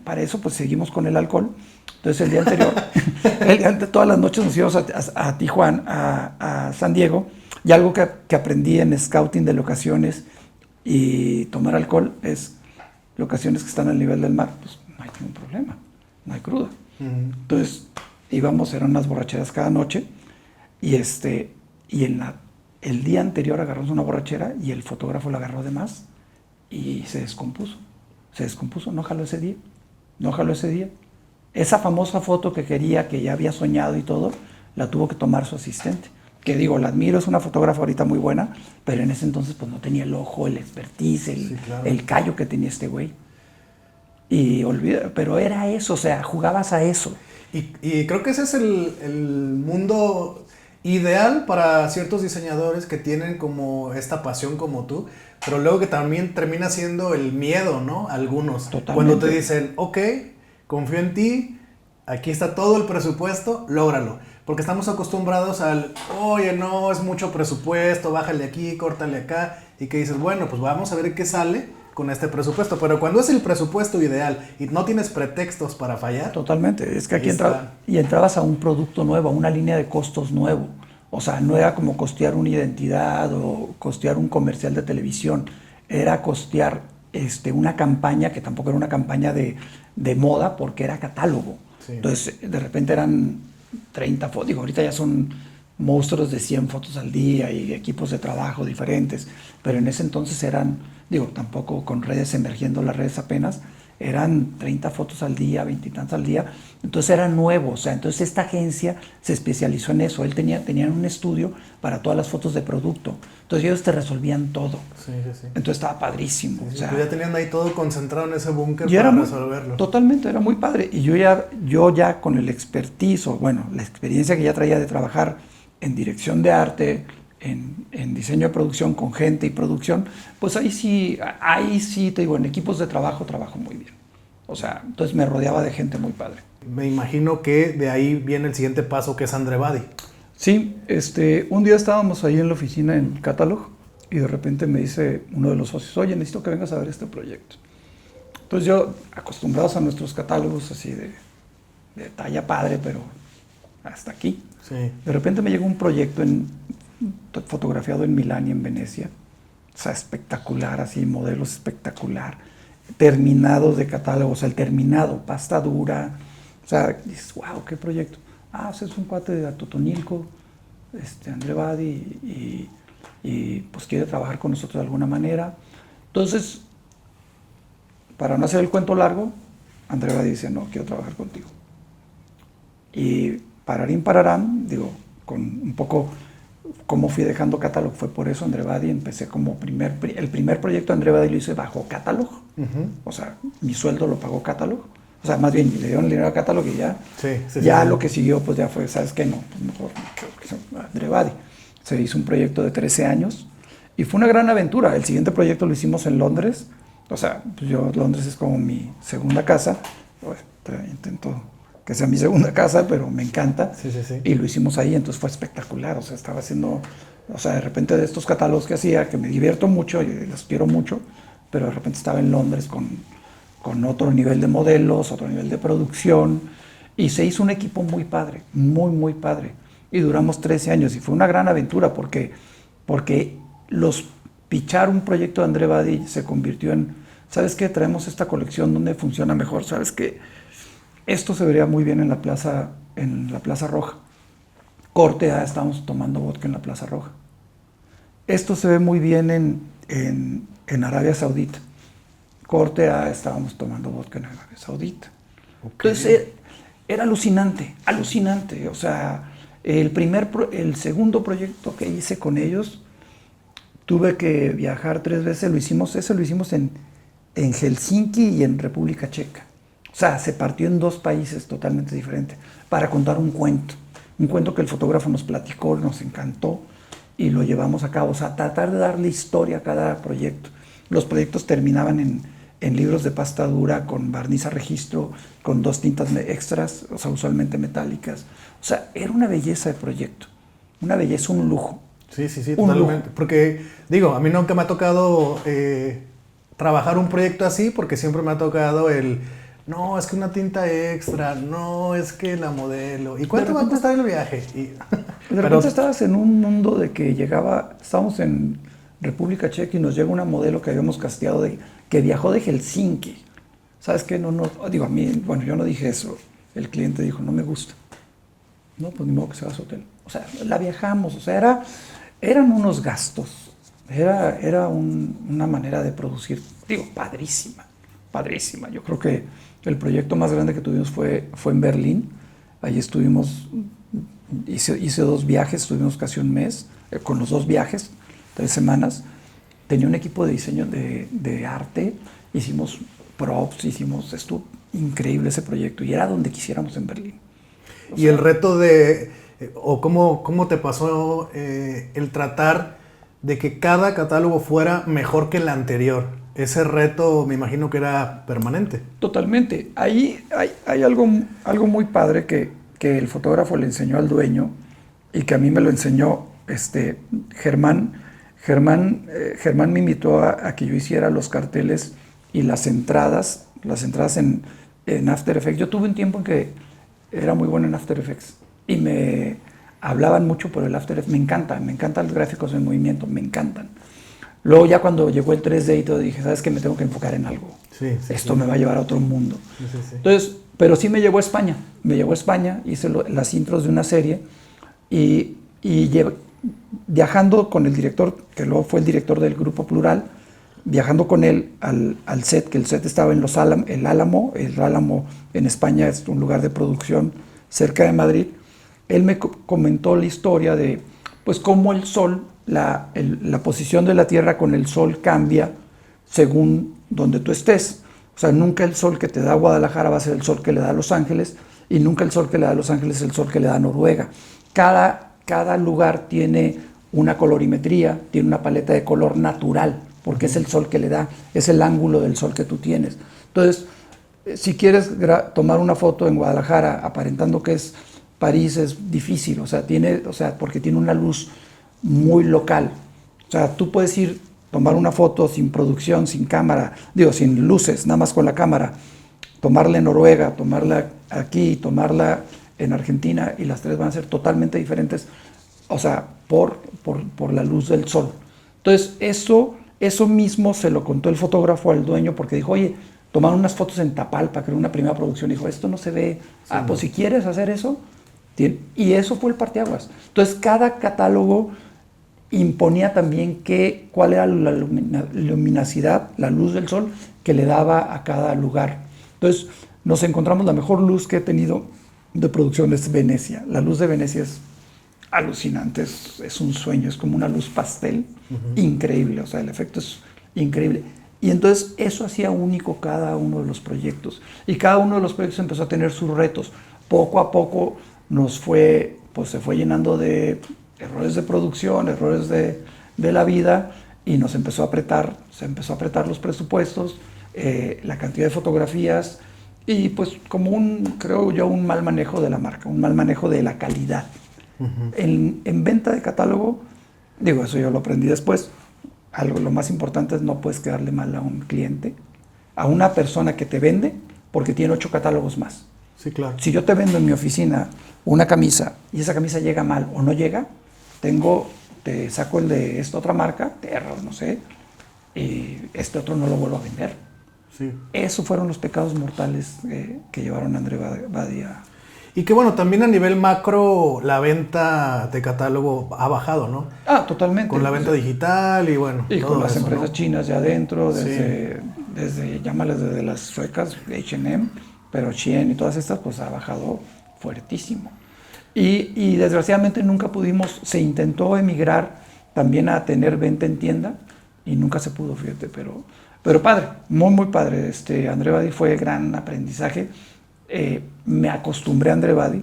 Para eso, pues seguimos con el alcohol. Entonces, el día anterior, todas las noches nos íbamos a Tijuana, a San Diego, y algo que aprendí en scouting de locaciones y tomar alcohol es locaciones que están al nivel del mar, pues no hay ningún problema, no hay cruda. Entonces, íbamos, eran unas borracheras cada noche, y el día anterior agarramos una borrachera y el fotógrafo la agarró de más y se descompuso, no jaló ese día. Esa famosa foto que quería, que ya había soñado y todo, la tuvo que tomar su asistente. Que digo, la admiro, es una fotógrafa ahorita muy buena, pero en ese entonces pues no tenía el ojo, el expertise, el callo que tenía este güey. Y pero era eso, o sea, jugabas a eso. Y creo que ese es el mundo ideal para ciertos diseñadores que tienen como esta pasión como tú, pero luego que también termina siendo el miedo, ¿no? Algunos. Totalmente. Cuando te dicen, ok, confío en ti, aquí está todo el presupuesto, lógralo. Porque estamos acostumbrados al, oye, no, es mucho presupuesto, bájale aquí, córtale acá, y que dices, bueno, pues vamos a ver qué sale con este presupuesto. Pero cuando es el presupuesto ideal y no tienes pretextos para fallar. Totalmente, es que aquí entrabas a un producto nuevo, a una línea de costos nuevo. O sea, no era como costear una identidad o costear un comercial de televisión, era costear una campaña que tampoco era una campaña de moda porque era catálogo. Sí. Entonces, de repente eran 30 fotos, digo, ahorita ya son monstruos de 100 fotos al día y equipos de trabajo diferentes, pero en ese entonces eran, digo, tampoco con redes emergiendo las redes apenas, eran 30 fotos al día, 20 y tantos al día, entonces era nuevo, o sea, entonces esta agencia se especializó en eso, tenían un estudio para todas las fotos de producto, entonces ellos te resolvían todo, sí. Entonces estaba padrísimo. Sí, o sea, pues ya tenían ahí todo concentrado en ese búnker para resolverlo. Totalmente, era muy padre, y yo ya con el expertise, o bueno, la experiencia que ya traía de trabajar en dirección de arte, en diseño de producción con gente y producción, pues ahí sí, te digo, en equipos de trabajo muy bien. O sea, entonces me rodeaba de gente muy padre. Me imagino que de ahí viene el siguiente paso, que es Andrebadi. Sí, un día estábamos ahí en la oficina en Catalog y de repente me dice uno de los socios, oye, necesito que vengas a ver este proyecto. Entonces yo, acostumbrados a nuestros catálogos así de talla padre, pero hasta aquí. Sí. De repente me llegó un proyecto fotografiado en Milán y en Venecia, o sea, espectacular, así, modelos espectacular, terminados de catálogo, o sea, el terminado, pasta dura, o sea, dices, wow, qué proyecto. Es un cuate de Atotonilco, Andrebadi, y y pues quiere trabajar con nosotros de alguna manera. Entonces, para no hacer el cuento largo, André Badi dice, no, quiero trabajar contigo. Y pararín pararán, digo, con un poco cómo fui dejando Catalog, fue por eso André Badi, empecé como el primer proyecto de André Badi lo hice bajo Catalog, o sea, mi sueldo lo pagó Catalog, o sea, más bien le dieron el dinero a Catalog y ya, lo que siguió pues ya fue, ¿sabes qué? No, pues mejor André Badi. Se hizo un proyecto de 13 años y fue una gran aventura. El siguiente proyecto lo hicimos en Londres, o sea, pues Londres es como mi segunda casa, pues, intento que sea mi segunda casa, pero me encanta. Y lo hicimos ahí, entonces fue espectacular. O sea, estaba haciendo, o sea, de repente de estos catálogos que hacía, que me divierto mucho y los quiero mucho, pero de repente estaba en Londres con otro nivel de modelos, otro nivel de producción, y se hizo un equipo muy padre, muy, muy padre. Y duramos 13 años, y fue una gran aventura, porque pichar un proyecto de André Badi se convirtió en, ¿sabes qué? Traemos esta colección donde funciona mejor, ¿sabes qué? Esto se vería muy bien en la Plaza Roja. Corte A, estamos tomando vodka en la Plaza Roja. Esto se ve muy bien en Arabia Saudita. Corte A, estábamos tomando vodka en Arabia Saudita. Okay. Entonces, era alucinante. O sea, el segundo proyecto que hice con ellos, tuve que viajar 3 veces. Lo hicimos en Helsinki y en República Checa. O sea, se partió en 2 países totalmente diferentes para contar un cuento que el fotógrafo nos platicó, nos encantó y lo llevamos a cabo. O sea, tratar de darle historia a cada proyecto. Los proyectos terminaban en libros de pasta dura con barniz a registro, con 2 tintas extras, o sea, usualmente metálicas. O sea, era una belleza de proyecto, una belleza, un lujo. Sí, totalmente. Porque, digo, a mí nunca me ha tocado trabajar un proyecto así, porque siempre me ha tocado no, es que una tinta extra, no, es que la modelo. ¿Y cuánto va a costar el viaje? De repente estabas en un mundo de que estábamos en República Checa y nos llega una modelo que habíamos casteado, que viajó de Helsinki. ¿Sabes qué? No, digo, a mí, bueno, yo no dije eso. El cliente dijo, no me gusta. No, pues ni modo que se va a su hotel. O sea, la viajamos, o sea, eran unos gastos. Era una manera de producir, digo, padrísima. Yo creo que el proyecto más grande que tuvimos fue en Berlín. Ahí estuvimos, hice 2 viajes, estuvimos casi un mes, con los 2 viajes, 3 semanas. Tenía un equipo de diseño de arte, hicimos props, estuvo increíble ese proyecto y era donde quisiéramos en Berlín. Y el reto o cómo te pasó el tratar de que cada catálogo fuera mejor que el anterior. Ese reto me imagino que era permanente. Totalmente. Ahí hay algo muy padre que el fotógrafo le enseñó al dueño y que a mí me lo enseñó Germán. Germán me invitó a que yo hiciera los carteles y las entradas en After Effects. Yo tuve un tiempo en que era muy bueno en After Effects y me hablaban mucho por el After Effects. Me encantan los gráficos en movimiento, me encantan. Luego ya cuando llegó el 3D y todo, dije, ¿sabes qué? Me tengo que enfocar en algo. Esto me va a llevar a otro mundo. Entonces, pero sí me llevó a España. Hice las intros de una serie y viajando con el director, que luego fue el director del Grupo Plural, viajando con él al set, que el set estaba en el Álamo. El Álamo en España es un lugar de producción cerca de Madrid. Él me comentó la historia de pues cómo el sol, la posición de la Tierra con el sol cambia según donde tú estés. O sea, nunca el sol que te da Guadalajara va a ser el sol que le da a Los Ángeles y nunca el sol que le da a Los Ángeles es el sol que le da a Noruega. Cada lugar tiene una colorimetría, tiene una paleta de color natural, porque es el sol que le da, es el ángulo del sol que tú tienes. Entonces, si quieres tomar una foto en Guadalajara aparentando que es París, es difícil, porque tiene una luz muy local. O sea, tú puedes tomar una foto sin producción, sin cámara, sin luces, nada más con la cámara, tomarla en Noruega, tomarla aquí, tomarla en Argentina, y las 3 van a ser totalmente diferentes, o sea, por la luz del sol. Entonces, eso mismo se lo contó el fotógrafo al dueño, porque dijo, oye, tomaron unas fotos en Tapalpa, que era una primera producción, dijo, esto no se ve, pues si quieres hacer eso, y eso fue el parteaguas. Entonces, cada catálogo imponía también cuál era la luminosidad, la luz del sol que le daba a cada lugar. Entonces nos encontramos, la mejor luz que he tenido de producción es Venecia. La luz de Venecia es alucinante, es un sueño, es como una luz pastel, increíble, o sea, el efecto es increíble. Y entonces eso hacía único cada uno de los proyectos. Y cada uno de los proyectos empezó a tener sus retos. Poco a poco se fue llenando de errores de producción, errores de la vida, y se empezó a apretar los presupuestos, la cantidad de fotografías, y pues creo yo, un mal manejo de la marca, un mal manejo de la calidad. En venta de catálogo, eso yo lo aprendí después, lo más importante es no puedes quedarle mal a un cliente, a una persona que te vende, porque tiene 8 catálogos más. Sí, claro. Si yo te vendo en mi oficina una camisa y esa camisa llega mal o no llega, te saco el de esta otra marca, Terra, no sé, y este otro no lo vuelvo a vender. Sí. Esos fueron los pecados mortales que llevaron a André Badia. Y que bueno, también a nivel macro la venta de catálogo ha bajado, ¿no? Ah, totalmente. Con la venta digital y bueno. Y con las eso, empresas, ¿no?, chinas ya adentro, llámales desde las suecas, H&M, pero Shein y todas estas, pues ha bajado fuertísimo. Y desgraciadamente se intentó emigrar también a tener venta en tienda y nunca se pudo, fíjate, pero padre, muy, muy padre. André Badia fue gran aprendizaje. Me acostumbré a André Badia,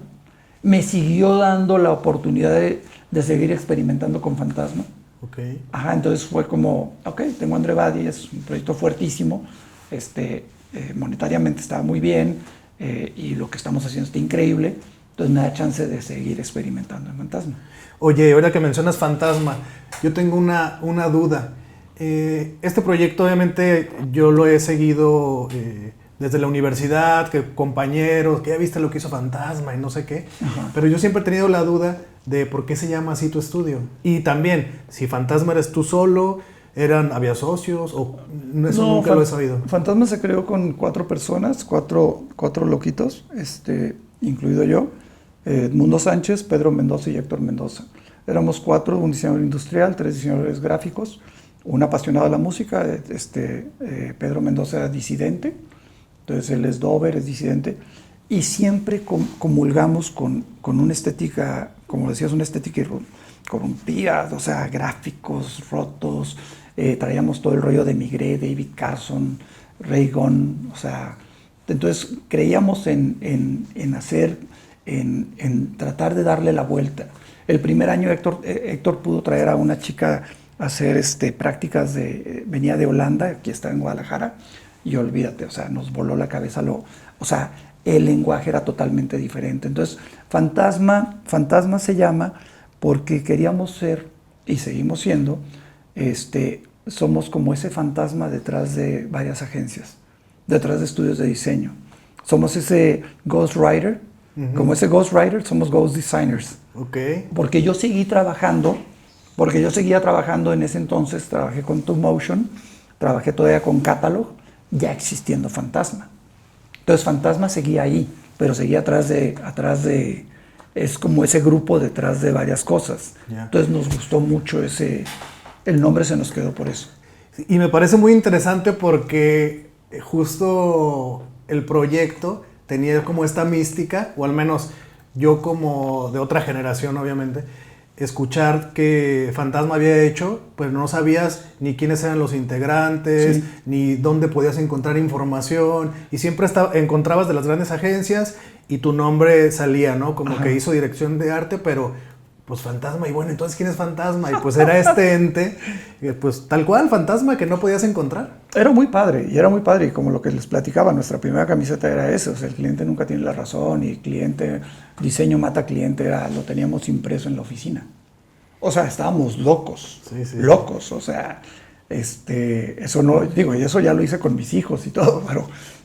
me siguió dando la oportunidad de seguir experimentando con Fantasma. Okay. Entonces fue como, tengo André Badia, es un proyecto fuertísimo, monetariamente estaba muy bien, y lo que estamos haciendo está increíble, entonces me da chance de seguir experimentando en Fantasma. Oye, ahora que mencionas Fantasma, yo tengo una duda. Este proyecto obviamente yo lo he seguido desde la universidad, que compañeros, que ya viste lo que hizo Fantasma y no sé qué, pero yo siempre he tenido la duda de por qué se llama así tu estudio. Y también, si Fantasma eres tú solo, ¿había socios? O eso no, nunca lo he sabido. Fantasma se creó con 4 personas, cuatro loquitos, incluido yo, Edmundo Sánchez, Pedro Mendoza y Héctor Mendoza. Éramos 4, un diseñador industrial, 3 diseñadores gráficos, un apasionado de la música, Pedro Mendoza era disidente, entonces él es dover, es disidente, y siempre comulgamos con una estética, como decías, una estética corrompida, o sea, gráficos rotos, traíamos todo el rollo de Migré, David Carson, Ray Gunn, o sea, entonces creíamos en tratar de darle la vuelta. El primer año Héctor pudo traer a una chica a hacer prácticas venía de Holanda, aquí está en Guadalajara, y olvídate, o sea, nos voló la cabeza, el lenguaje era totalmente diferente. Entonces, Fantasma se llama porque queríamos ser, y seguimos siendo, somos como ese fantasma detrás de varias agencias, detrás de estudios de diseño. Somos ese ghostwriter, como ese ghostwriter, somos ghost designers. Okay. Porque yo seguía trabajando en ese entonces, trabajé con 2Motion, trabajé todavía con Catalog, ya existiendo Fantasma. Entonces Fantasma seguía ahí, pero seguía atrás de es como ese grupo detrás de varias cosas. Yeah. Entonces nos gustó mucho el nombre se nos quedó por eso. Y me parece muy interesante porque justo el proyecto tenía como esta mística, o al menos yo como de otra generación obviamente, escuchar que Fantasma había hecho, pues no sabías ni quiénes eran los integrantes, sí, ni dónde podías encontrar información, y siempre encontrabas de las grandes agencias y tu nombre salía, ¿no? Como que hizo dirección de arte, pero pues Fantasma, y bueno, entonces ¿quién es Fantasma? Y pues era este ente, pues tal cual, Fantasma, que no podías encontrar. Era muy padre, y como lo que les platicaba, nuestra primera camiseta era eso, o sea, el cliente nunca tiene la razón, y diseño mata cliente, lo teníamos impreso en la oficina. O sea, estábamos locos, locos, o sea, eso no, digo, y eso ya lo hice con mis hijos y todo,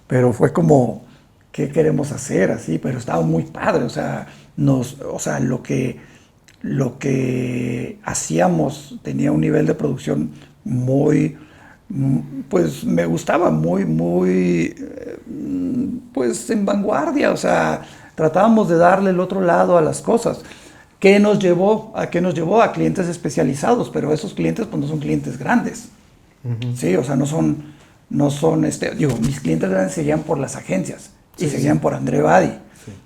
pero fue como, ¿qué queremos hacer? Así, pero estaba muy padre, o sea, lo que hacíamos tenía un nivel de producción muy, pues me gustaba, muy, pues en vanguardia, o sea, tratábamos de darle el otro lado a las cosas. ¿Qué nos llevó? ¿A qué nos llevó? A clientes especializados, pero esos clientes pues no son clientes grandes. Sí, o sea, no son, digo, mis clientes grandes seguían por las agencias y seguían por André Badi,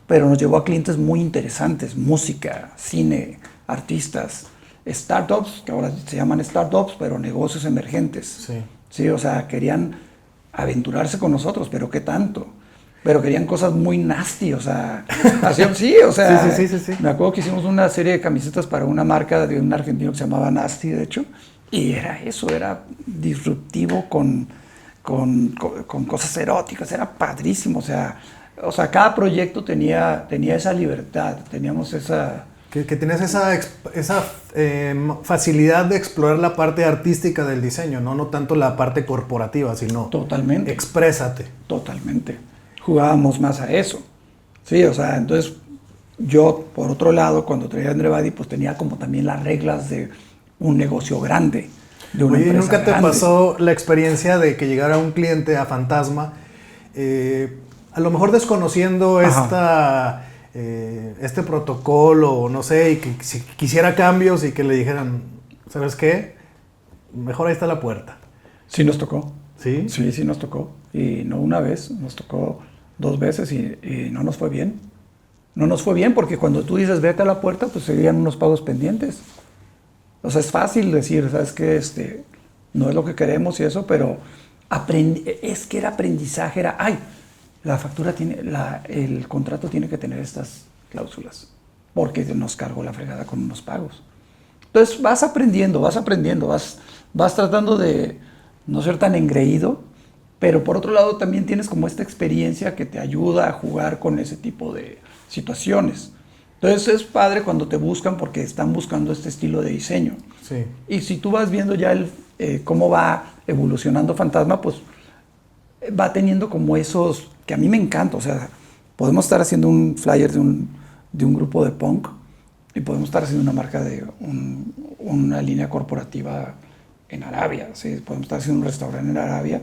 pero nos llevó a clientes muy interesantes, música, cine, artistas, startups, que ahora se llaman startups, pero negocios emergentes. Sí, o sea, querían aventurarse con nosotros, pero ¿qué tanto? Pero querían cosas muy nasty, o sea, me acuerdo que hicimos una serie de camisetas para una marca de un argentino que se llamaba Nasty, de hecho, y era eso, era disruptivo con cosas eróticas, era padrísimo, o sea, cada proyecto tenía esa libertad, teníamos esa... Que tenías esa facilidad de explorar la parte artística del diseño, no tanto la parte corporativa, sino... Totalmente. Exprésate. Totalmente. Jugábamos más a eso. Sí, o sea, entonces yo, por otro lado, cuando traía a André Badi, pues tenía como también las reglas de un negocio grande, de una empresa ¿nunca te grande. pasó la experiencia de que llegara un cliente a Fantasma, a lo mejor desconociendo este protocolo, no sé, y que si quisiera cambios y que le dijeran, ¿sabes qué? Mejor ahí está la puerta. Sí nos tocó. ¿Sí? Sí nos tocó. Y no una vez, nos tocó 2 veces y no nos fue bien. No nos fue bien porque cuando tú dices vete a la puerta, pues seguían unos pagos pendientes. O sea, es fácil decir, ¿sabes qué? No es lo que queremos y eso, pero es que era aprendizaje, la factura el contrato tiene que tener estas cláusulas, porque nos cargó la fregada con unos pagos. Entonces vas aprendiendo, vas tratando de no ser tan engreído, pero por otro lado también tienes como esta experiencia que te ayuda a jugar con ese tipo de situaciones. Entonces es padre cuando te buscan porque están buscando este estilo de diseño. Sí. Y si tú vas viendo ya cómo va evolucionando Fantasma, pues va teniendo como esos, que a mí me encanta, o sea, podemos estar haciendo un flyer de un grupo de punk y podemos estar haciendo una marca de una línea corporativa en Arabia, ¿sí? Podemos estar haciendo un restaurante en Arabia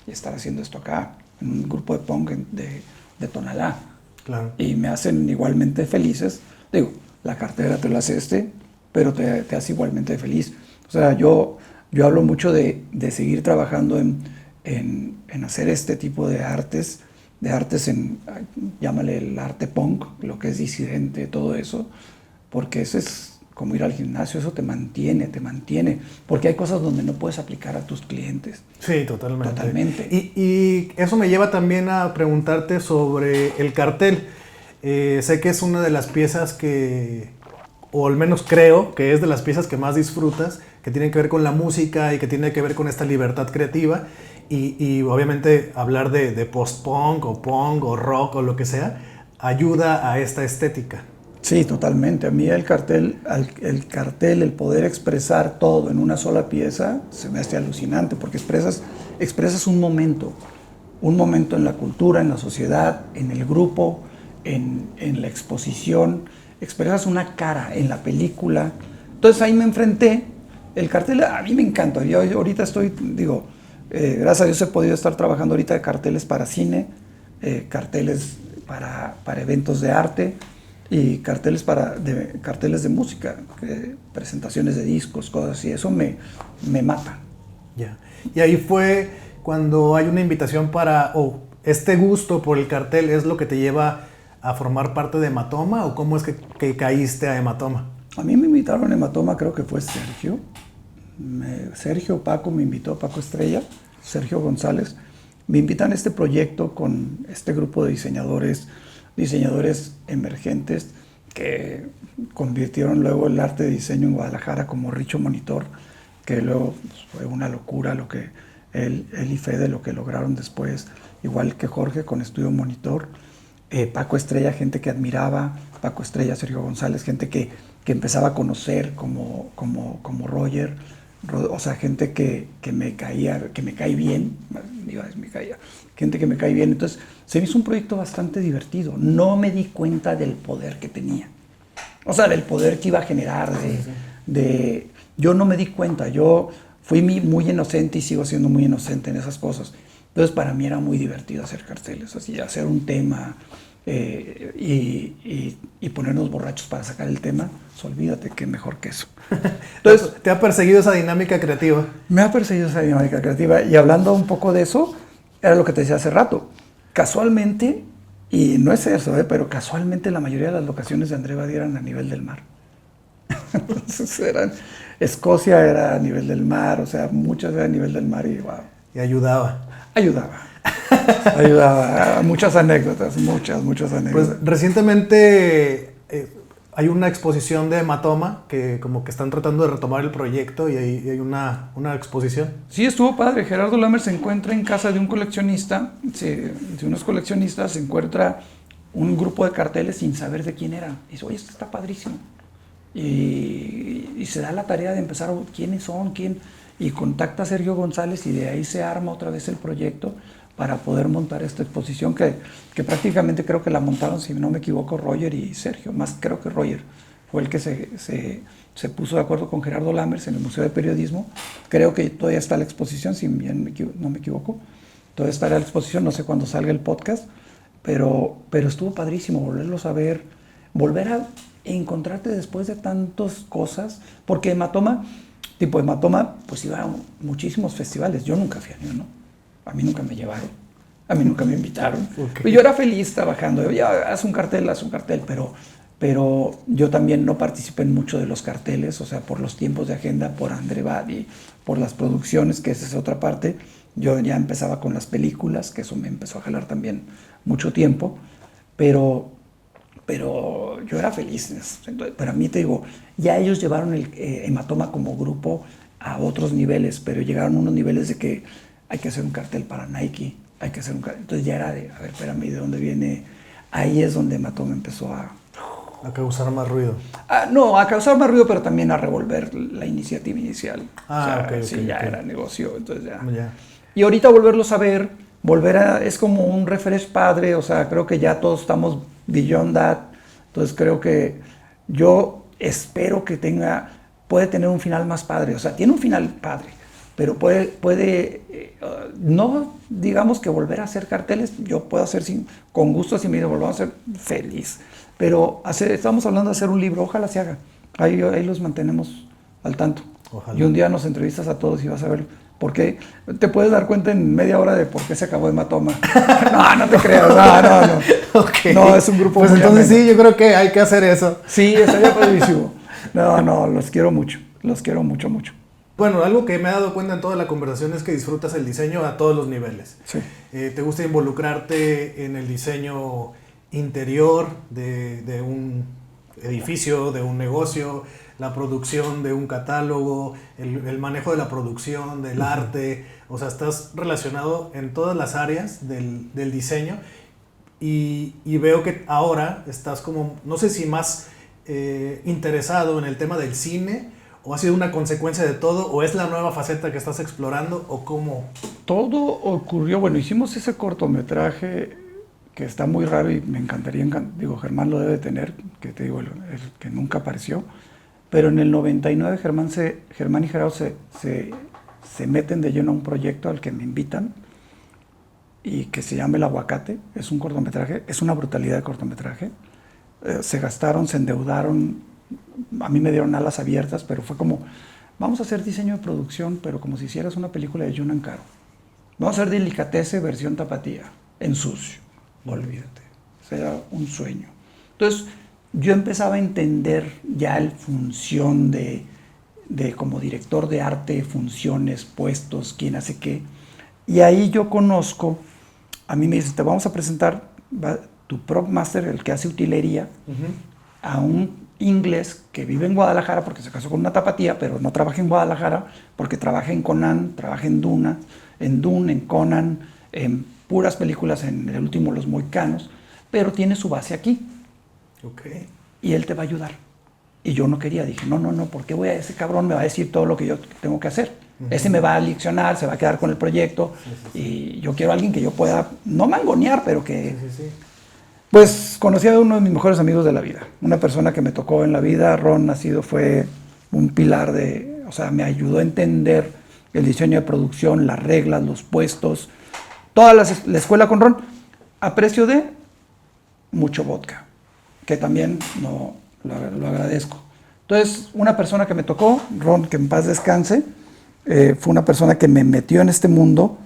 y estar haciendo esto acá, en un grupo de punk de Tonalá. Claro. Y me hacen igualmente felices. Digo, la cartera te la hace pero te hace igualmente feliz. O sea, yo hablo mucho de seguir trabajando en hacer este tipo de artes llámale el arte punk, lo que es disidente, todo eso, porque eso es como ir al gimnasio, eso te mantiene, porque hay cosas donde no puedes aplicar a tus clientes. Sí, totalmente. Totalmente. Y eso me lleva también a preguntarte sobre el cartel. Sé que es una de las piezas que, o al menos creo que es de las piezas que más disfrutas, que tienen que ver con la música y que tiene que ver con esta libertad creativa. Y obviamente hablar de post-punk o rock o lo que sea, ayuda a esta estética. Sí, totalmente. A mí el cartel, el poder expresar todo en una sola pieza, se me hace alucinante, porque expresas un momento en la cultura, en la sociedad, en el grupo, en la exposición, expresas una cara en la película. Entonces ahí me enfrenté. El cartel a mí me encanta. Yo ahorita estoy, gracias a Dios he podido estar trabajando ahorita de carteles para cine, carteles para eventos de arte, y carteles de música, presentaciones de discos, cosas así. Eso me mata. Ya. Y ahí fue cuando hay una invitación este gusto por el cartel es lo que te lleva a formar parte de Hematoma, o cómo es que caíste a Hematoma. A mí me invitaron a Hematoma, creo que fue Paco me invitó, Paco Estrella, Sergio González. Me invitan a este proyecto con este grupo de diseñadores emergentes que convirtieron luego el arte de diseño en Guadalajara como Richo Monitor, que luego fue una locura lo que él y Fede lo que lograron después, igual que Jorge con Estudio Monitor, Paco Estrella, gente que admiraba, Paco Estrella, Sergio González, gente que empezaba a conocer como Roger, o sea, gente que me cae bien, gente que me cae bien. Entonces se me hizo un proyecto bastante divertido. No me di cuenta del poder que tenía, o sea, del poder que iba a generar, yo no me di cuenta. Yo fui muy inocente y sigo siendo muy inocente en esas cosas. Entonces para mí era muy divertido hacer carteles, así, hacer un tema, y ponernos borrachos para sacar el tema, pues olvídate que mejor que eso. Entonces, ¿te ha perseguido esa dinámica creativa? Me ha perseguido esa dinámica creativa, y hablando un poco de eso, era lo que te decía hace rato. Casualmente, y no es eso, pero casualmente la mayoría de las locaciones de André Badía eran a nivel del mar. Entonces Escocia era a nivel del mar, o sea, muchas eran a nivel del mar y wow. Y ayudaba. Ayudaba. Muchas anécdotas, muchas anécdotas. Pues recientemente hay una exposición de Hematoma que como que están tratando de retomar el proyecto y hay una exposición. Sí, estuvo padre. Gerardo Lamer se encuentra en casa de un coleccionista, de unos coleccionistas, se encuentra un grupo de carteles sin saber de quién era. Y dice, oye, esto está padrísimo. Y se da la tarea de empezar, quiénes son, y contacta a Sergio González y de ahí se arma otra vez el proyecto para poder montar esta exposición que prácticamente creo que la montaron, si no me equivoco, Roger y Sergio, más creo que Roger fue el que se puso de acuerdo con Gerardo Lammers en el Museo de Periodismo. Creo que todavía está la exposición, si bien no me equivoco, todavía está la exposición, no sé cuándo salga el podcast, pero estuvo padrísimo volverlos a ver, volver a encontrarte después de tantas cosas, porque Hematoma, pues iba a muchísimos festivales, yo nunca fui a ni uno, a mí nunca me llevaron, a mí nunca me invitaron, okay. Yo era feliz trabajando, ya haz un cartel, pero yo también no participé en mucho de los carteles, o sea, por los tiempos de agenda, por André Badi, por las producciones, que esa es otra parte. Yo ya empezaba con las películas, que eso me empezó a jalar también mucho tiempo, pero yo era feliz. Entonces, para mí, te digo, ya ellos llevaron el Hematoma como grupo a otros niveles, pero llegaron a unos niveles de que hay que hacer un cartel para Nike, hay que hacer un cartel. Entonces ya era de, a ver, espérame, ¿de dónde viene? Ahí es donde Hematoma empezó a causar más ruido. No, a causar más ruido, pero también a revolver la iniciativa inicial. Okay, sí, ya era negocio, entonces ya. Y ahorita volverlos a ver, es como un refresh padre, o sea, creo que ya todos estamos beyond that, entonces creo que yo espero que puede tener un final más padre, o sea, tiene un final padre, pero puede no digamos que volver a hacer carteles, yo puedo hacer con gusto, si me volvamos a hacer feliz, pero estamos hablando de hacer un libro, ojalá se haga, ahí los mantenemos al tanto. Ojalá. Y un día nos entrevistas a todos y vas a ver por qué, te puedes dar cuenta en media hora de por qué se acabó Hematoma. No te creas, no. Okay. No, es un grupo. Pues entonces sí, yo creo que hay que hacer eso. Sí, estaría padrísimo. No, los quiero mucho, mucho. Bueno, algo que me he dado cuenta en toda la conversación es que disfrutas el diseño a todos los niveles. Sí. Te gusta involucrarte en el diseño interior de un edificio, de un negocio, la producción de un catálogo, el manejo de la producción, del arte, o sea, estás relacionado en todas las áreas del diseño y veo que ahora estás como, no sé si más interesado en el tema del cine, o ha sido una consecuencia de todo, o es la nueva faceta que estás explorando, o cómo. Todo ocurrió, bueno, hicimos ese cortometraje que está muy raro y me encantaría, Germán lo debe tener, que te digo, el que nunca apareció, pero en el 99 Germán y Gerardo se meten de lleno a un proyecto al que me invitan y que se llama El Aguacate, es un cortometraje, es una brutalidad de cortometraje, se gastaron, se endeudaron, a mí me dieron alas abiertas, pero fue como, vamos a hacer diseño de producción, pero como si hicieras una película de Yunan Caro, vamos a hacer Delicatese versión tapatía, en sucio, olvídate, será un sueño. Entonces, yo empezaba a entender ya la función de como director de arte, funciones, puestos, quién hace qué. Y ahí yo conozco, a mí me dicen, te vamos a presentar tu prop master, el que hace utilería, a un inglés que vive en Guadalajara porque se casó con una tapatía, pero no trabaja en Guadalajara porque trabaja en Conan, trabaja en Dune, en Conan, en puras películas, en el último Los Mohicanos, pero tiene su base aquí. Okay. Y él te va a ayudar. Y yo no quería, dije, no, ¿por qué ese cabrón me va a decir todo lo que yo tengo que hacer? Ese me va a leccionar, se va a quedar con el proyecto, y yo quiero a alguien que yo pueda, no mangonear, pero que... Sí. Pues conocí a uno de mis mejores amigos de la vida, una persona que me tocó en la vida, Ron Nacido, fue un pilar o sea, me ayudó a entender el diseño de producción, las reglas, los puestos, toda la escuela con Ron, a precio de mucho vodka, que también no, lo agradezco. Entonces, una persona que me tocó, Ron, que en paz descanse, fue una persona que me metió en este mundo,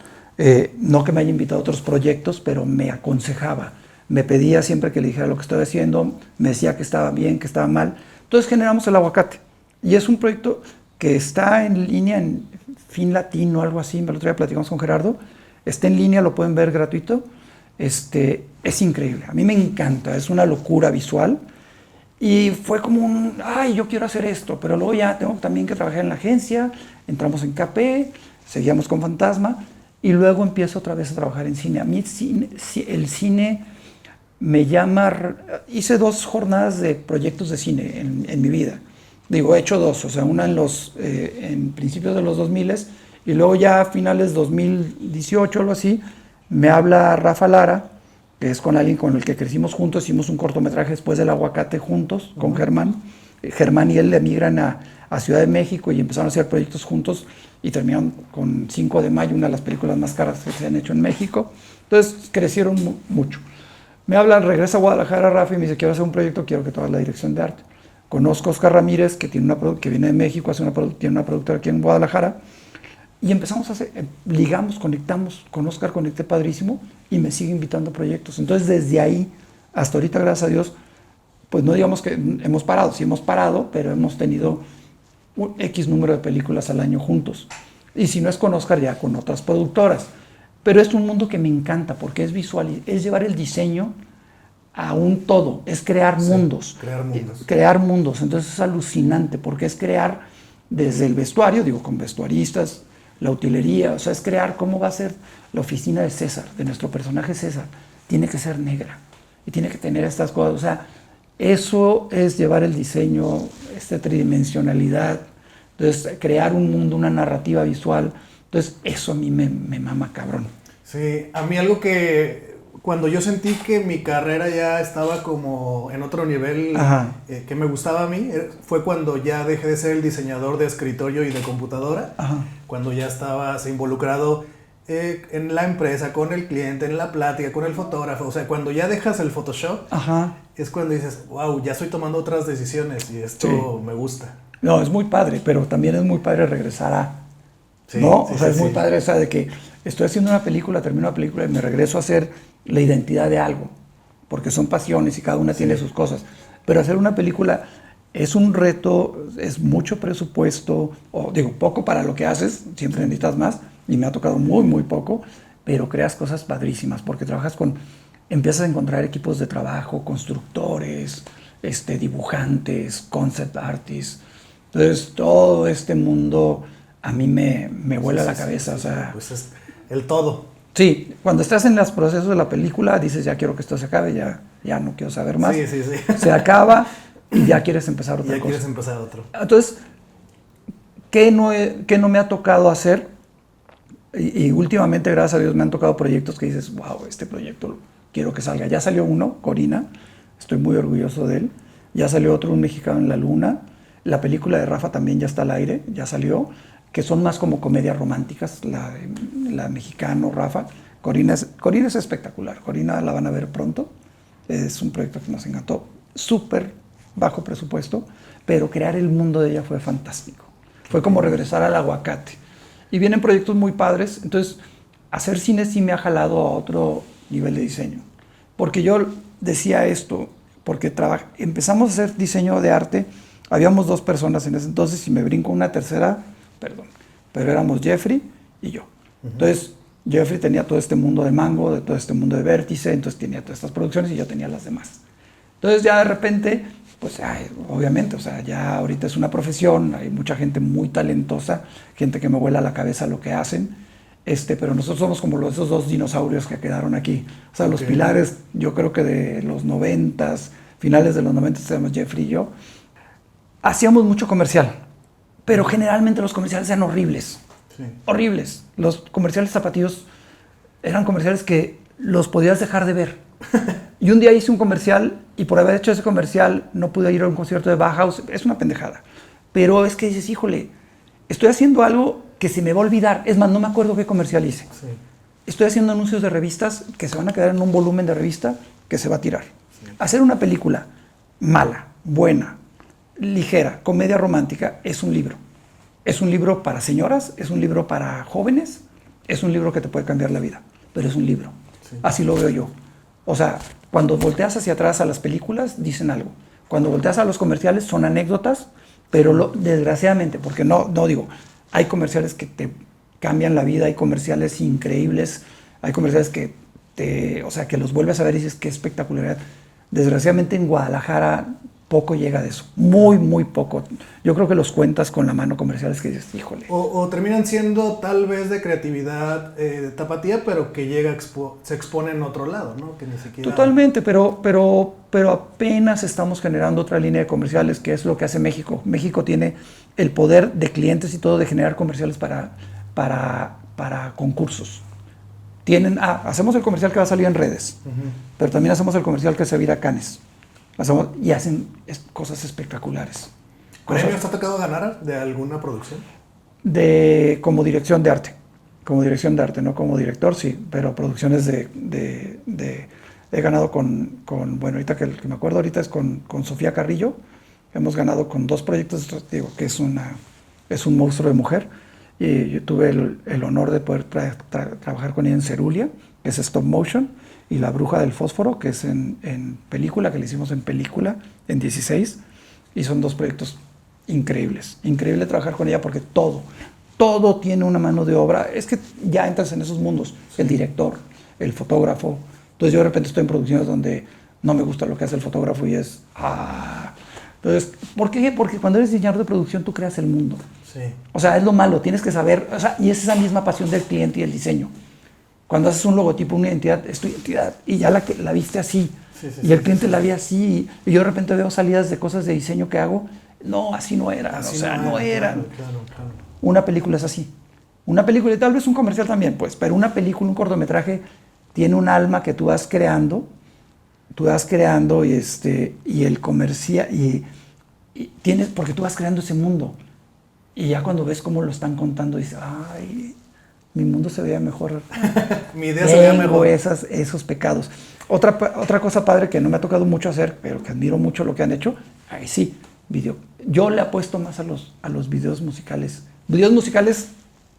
no que me haya invitado a otros proyectos, pero me aconsejaba, me pedía siempre que le dijera lo que estaba haciendo, me decía que estaba bien, que estaba mal. Entonces generamos El Aguacate, y es un proyecto que está en línea en Fin Latino, algo así, el otro día platicamos con Gerardo, está en línea, lo pueden ver gratuito, es increíble, a mí me encanta, es una locura visual. Y fue como ay, yo quiero hacer esto, pero luego ya tengo también que trabajar en la agencia, entramos en KP, seguíamos con Fantasma, y luego empiezo otra vez a trabajar en cine. A mí el cine me llama, hice 2 jornadas de proyectos de cine en mi vida. Digo, he hecho 2, o sea, una en principios de los 2000 y luego ya a finales 2018 o algo así, me habla Rafa Lara, que es con alguien con el que crecimos juntos, hicimos un cortometraje después del Aguacate juntos, con Germán. Germán y él emigran a Ciudad de México y empezaron a hacer proyectos juntos y terminaron con 5 de mayo, una de las películas más caras que se han hecho en México. Entonces crecieron mucho. Me hablan, regresa a Guadalajara Rafa y me dice, quiero hacer un proyecto, quiero que tú hagas la dirección de arte. Conozco a Oscar Ramírez, que viene de México, tiene una productora aquí en Guadalajara, y empezamos a hacer, ligamos, conectamos, con Oscar conecté padrísimo y me sigue invitando a proyectos. Entonces desde ahí hasta ahorita, gracias a Dios, pues no digamos que hemos parado, sí hemos parado, pero hemos tenido un X número de películas al año juntos. Y si no es con Oscar, ya con otras productoras. Pero es un mundo que me encanta porque es visual, es llevar el diseño a un todo, es crear mundos. Crear mundos. Crear mundos, entonces es alucinante porque es crear desde el vestuario, digo, con vestuaristas, la utilería, o sea, es crear cómo va a ser la oficina de César, de nuestro personaje César. Tiene que ser negra y tiene que tener estas cosas, o sea, eso es llevar el diseño, esta tridimensionalidad, entonces crear un mundo, una narrativa visual, entonces eso a mí me mama cabrón. Sí, a mí algo que cuando yo sentí que mi carrera ya estaba como en otro nivel que me gustaba a mí, fue cuando ya dejé de ser el diseñador de escritorio y de computadora, cuando ya estabas involucrado en la empresa, con el cliente, en la plática, con el fotógrafo, o sea, cuando ya dejas el Photoshop, es cuando dices, wow, ya estoy tomando otras decisiones y esto me gusta. No, es muy padre, pero también es muy padre regresar ¿no? O sea, es muy padre, o sea, de que estoy haciendo una película, termino una película y me regreso a hacer la identidad de algo, porque son pasiones y cada una tiene sus cosas. Pero hacer una película es un reto, es mucho presupuesto, o digo, poco para lo que haces, siempre necesitas más, y me ha tocado muy, muy poco, pero creas cosas padrísimas, porque empiezas a encontrar equipos de trabajo, constructores, dibujantes, concept artists. Entonces, todo este mundo a mí me vuela la cabeza, o sea... Pues es el todo. Sí, cuando estás en los procesos de la película, dices, ya quiero que esto se acabe, ya no quiero saber más. Sí. Se acaba y ya quieres empezar otra cosa. Quieres empezar otro. Entonces, ¿qué no me ha tocado hacer? Y últimamente, gracias a Dios, me han tocado proyectos que dices, wow, este proyecto quiero que salga. Ya salió uno, Corina, estoy muy orgulloso de él. Ya salió otro, Un mexicano en la luna. La película de Rafa también ya está al aire, ya salió, que son más como comedias románticas, la mexicano, Rafa. Corina es espectacular, Corina la van a ver pronto, es un proyecto que nos encantó, súper bajo presupuesto, pero crear el mundo de ella fue fantástico. Fue como regresar al Aguacate. Y vienen proyectos muy padres, entonces hacer cine sí me ha jalado a otro nivel de diseño. Porque yo decía esto, porque empezamos a hacer diseño de arte, habíamos 2 personas en ese entonces y me brinco una tercera, perdón, pero éramos Jeffrey y yo. Entonces, Jeffrey tenía todo este mundo de Mango, de todo este mundo de Vértice, entonces tenía todas estas producciones y yo tenía las demás. Entonces ya de repente, pues obviamente, o sea, ya ahorita es una profesión, hay mucha gente muy talentosa, gente que me vuela la cabeza lo que hacen, pero nosotros somos como esos 2 dinosaurios que quedaron aquí. O sea, los pilares, yo creo que de los 90s, finales de los 90s, éramos Jeffrey y yo. Hacíamos mucho comercial, pero generalmente los comerciales eran horribles. Sí. Horribles. Los comerciales zapatillos eran comerciales que los podías dejar de ver. Y un día hice un comercial y por haber hecho ese comercial no pude ir a un concierto de Bauhaus. Es una pendejada. Pero es que dices, híjole, estoy haciendo algo que se me va a olvidar. Es más, no me acuerdo qué comercial hice. Sí. Estoy haciendo anuncios de revistas que se van a quedar en un volumen de revista que se va a tirar. Hacer una película mala, buena, ligera, comedia romántica, es un libro. Es un libro para señoras, es un libro para jóvenes, es un libro que te puede cambiar la vida, pero es un libro. Sí. Así lo veo yo. O sea, cuando volteas hacia atrás a las películas, dicen algo. Cuando volteas a los comerciales, son anécdotas, pero desgraciadamente, porque no digo, hay comerciales que te cambian la vida, hay comerciales increíbles, hay comerciales que que los vuelves a ver y dices, qué espectacularidad. Desgraciadamente en Guadalajara poco llega de eso, muy poco. Yo creo que los cuentas con la mano comerciales que dices, híjole. O terminan siendo tal vez de creatividad de tapatía, pero que llega se expone en otro lado, ¿no? Que ni siquiera... Totalmente, pero apenas estamos generando otra línea de comerciales, que es lo que hace México. México tiene el poder de clientes y todo de generar comerciales para concursos. Hacemos el comercial que va a salir en redes, pero también hacemos el comercial que se va a ir a Cannes. Y hacen cosas espectaculares. ¿Premios te ha tocado ganar de alguna producción? Como dirección de arte. Como dirección de arte, no como director, sí, pero producciones he ganado bueno, ahorita que me acuerdo ahorita es con Sofía Carrillo. Hemos ganado con 2 proyectos, digo, que es un monstruo de mujer. Y yo tuve el honor de poder trabajar con ella en Cerulia, que es stop motion, y La Bruja del Fósforo, que es en película, que le hicimos en película, en 16, y son 2 proyectos increíbles. Increíble trabajar con ella porque todo tiene una mano de obra. Es que ya entras en esos mundos, sí. El director, el fotógrafo. Entonces yo de repente estoy en producciones donde no me gusta lo que hace el fotógrafo y es... Entonces, ¿por qué? Porque cuando eres diseñador de producción tú creas el mundo. Sí. O sea, es lo malo, tienes que saber, y es esa misma pasión del cliente y el diseño. Cuando haces un logotipo, una identidad, es tu identidad, y ya la viste así, y el cliente la ve así, y yo de repente veo salidas de cosas de diseño que hago, no, así no era, no era. Claro. Una película es así. Una película, y tal vez un comercial también, pues, pero una película, un cortometraje, tiene un alma que tú vas creando, y el comercial, porque tú vas creando ese mundo. Y ya cuando ves cómo lo están contando, dices, ay, mi mundo se veía mejor. Mi idea se veía mejor. Esos pecados. Otra cosa padre que no me ha tocado mucho hacer, pero que admiro mucho lo que han hecho, ahí sí, yo le apuesto más a los videos musicales. Videos musicales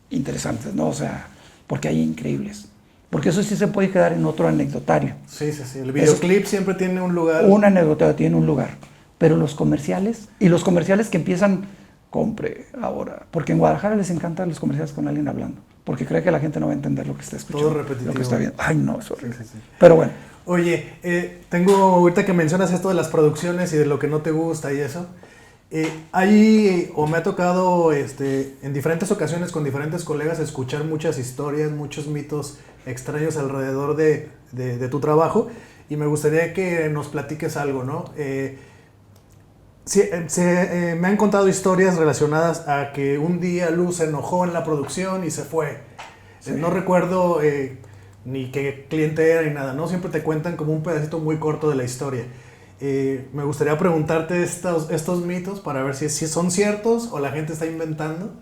interesantes, ¿no? O sea, porque hay increíbles. Porque eso sí se puede quedar en otro anecdotario. Sí. El videoclip siempre tiene un lugar. Un anecdotario tiene un lugar. Pero los comerciales que empiezan... compre ahora, porque en Guadalajara les encantan los comerciales con alguien hablando, porque cree que la gente no va a entender lo que está escuchando, todo repetitivo, lo que está viendo. Ay, no, es horrible. Sí. Pero bueno. Oye, tengo ahorita que mencionas esto de las producciones y de lo que no te gusta y eso, me ha tocado en diferentes ocasiones con diferentes colegas escuchar muchas historias, muchos mitos extraños alrededor de tu trabajo, y me gustaría que nos platiques algo, ¿no? Me han contado historias relacionadas a que un día Luz se enojó en la producción y se fue. Sí. No recuerdo ni qué cliente era ni nada, ¿no? Siempre te cuentan como un pedacito muy corto de la historia. Me gustaría preguntarte estos mitos para ver si son ciertos o la gente está inventando,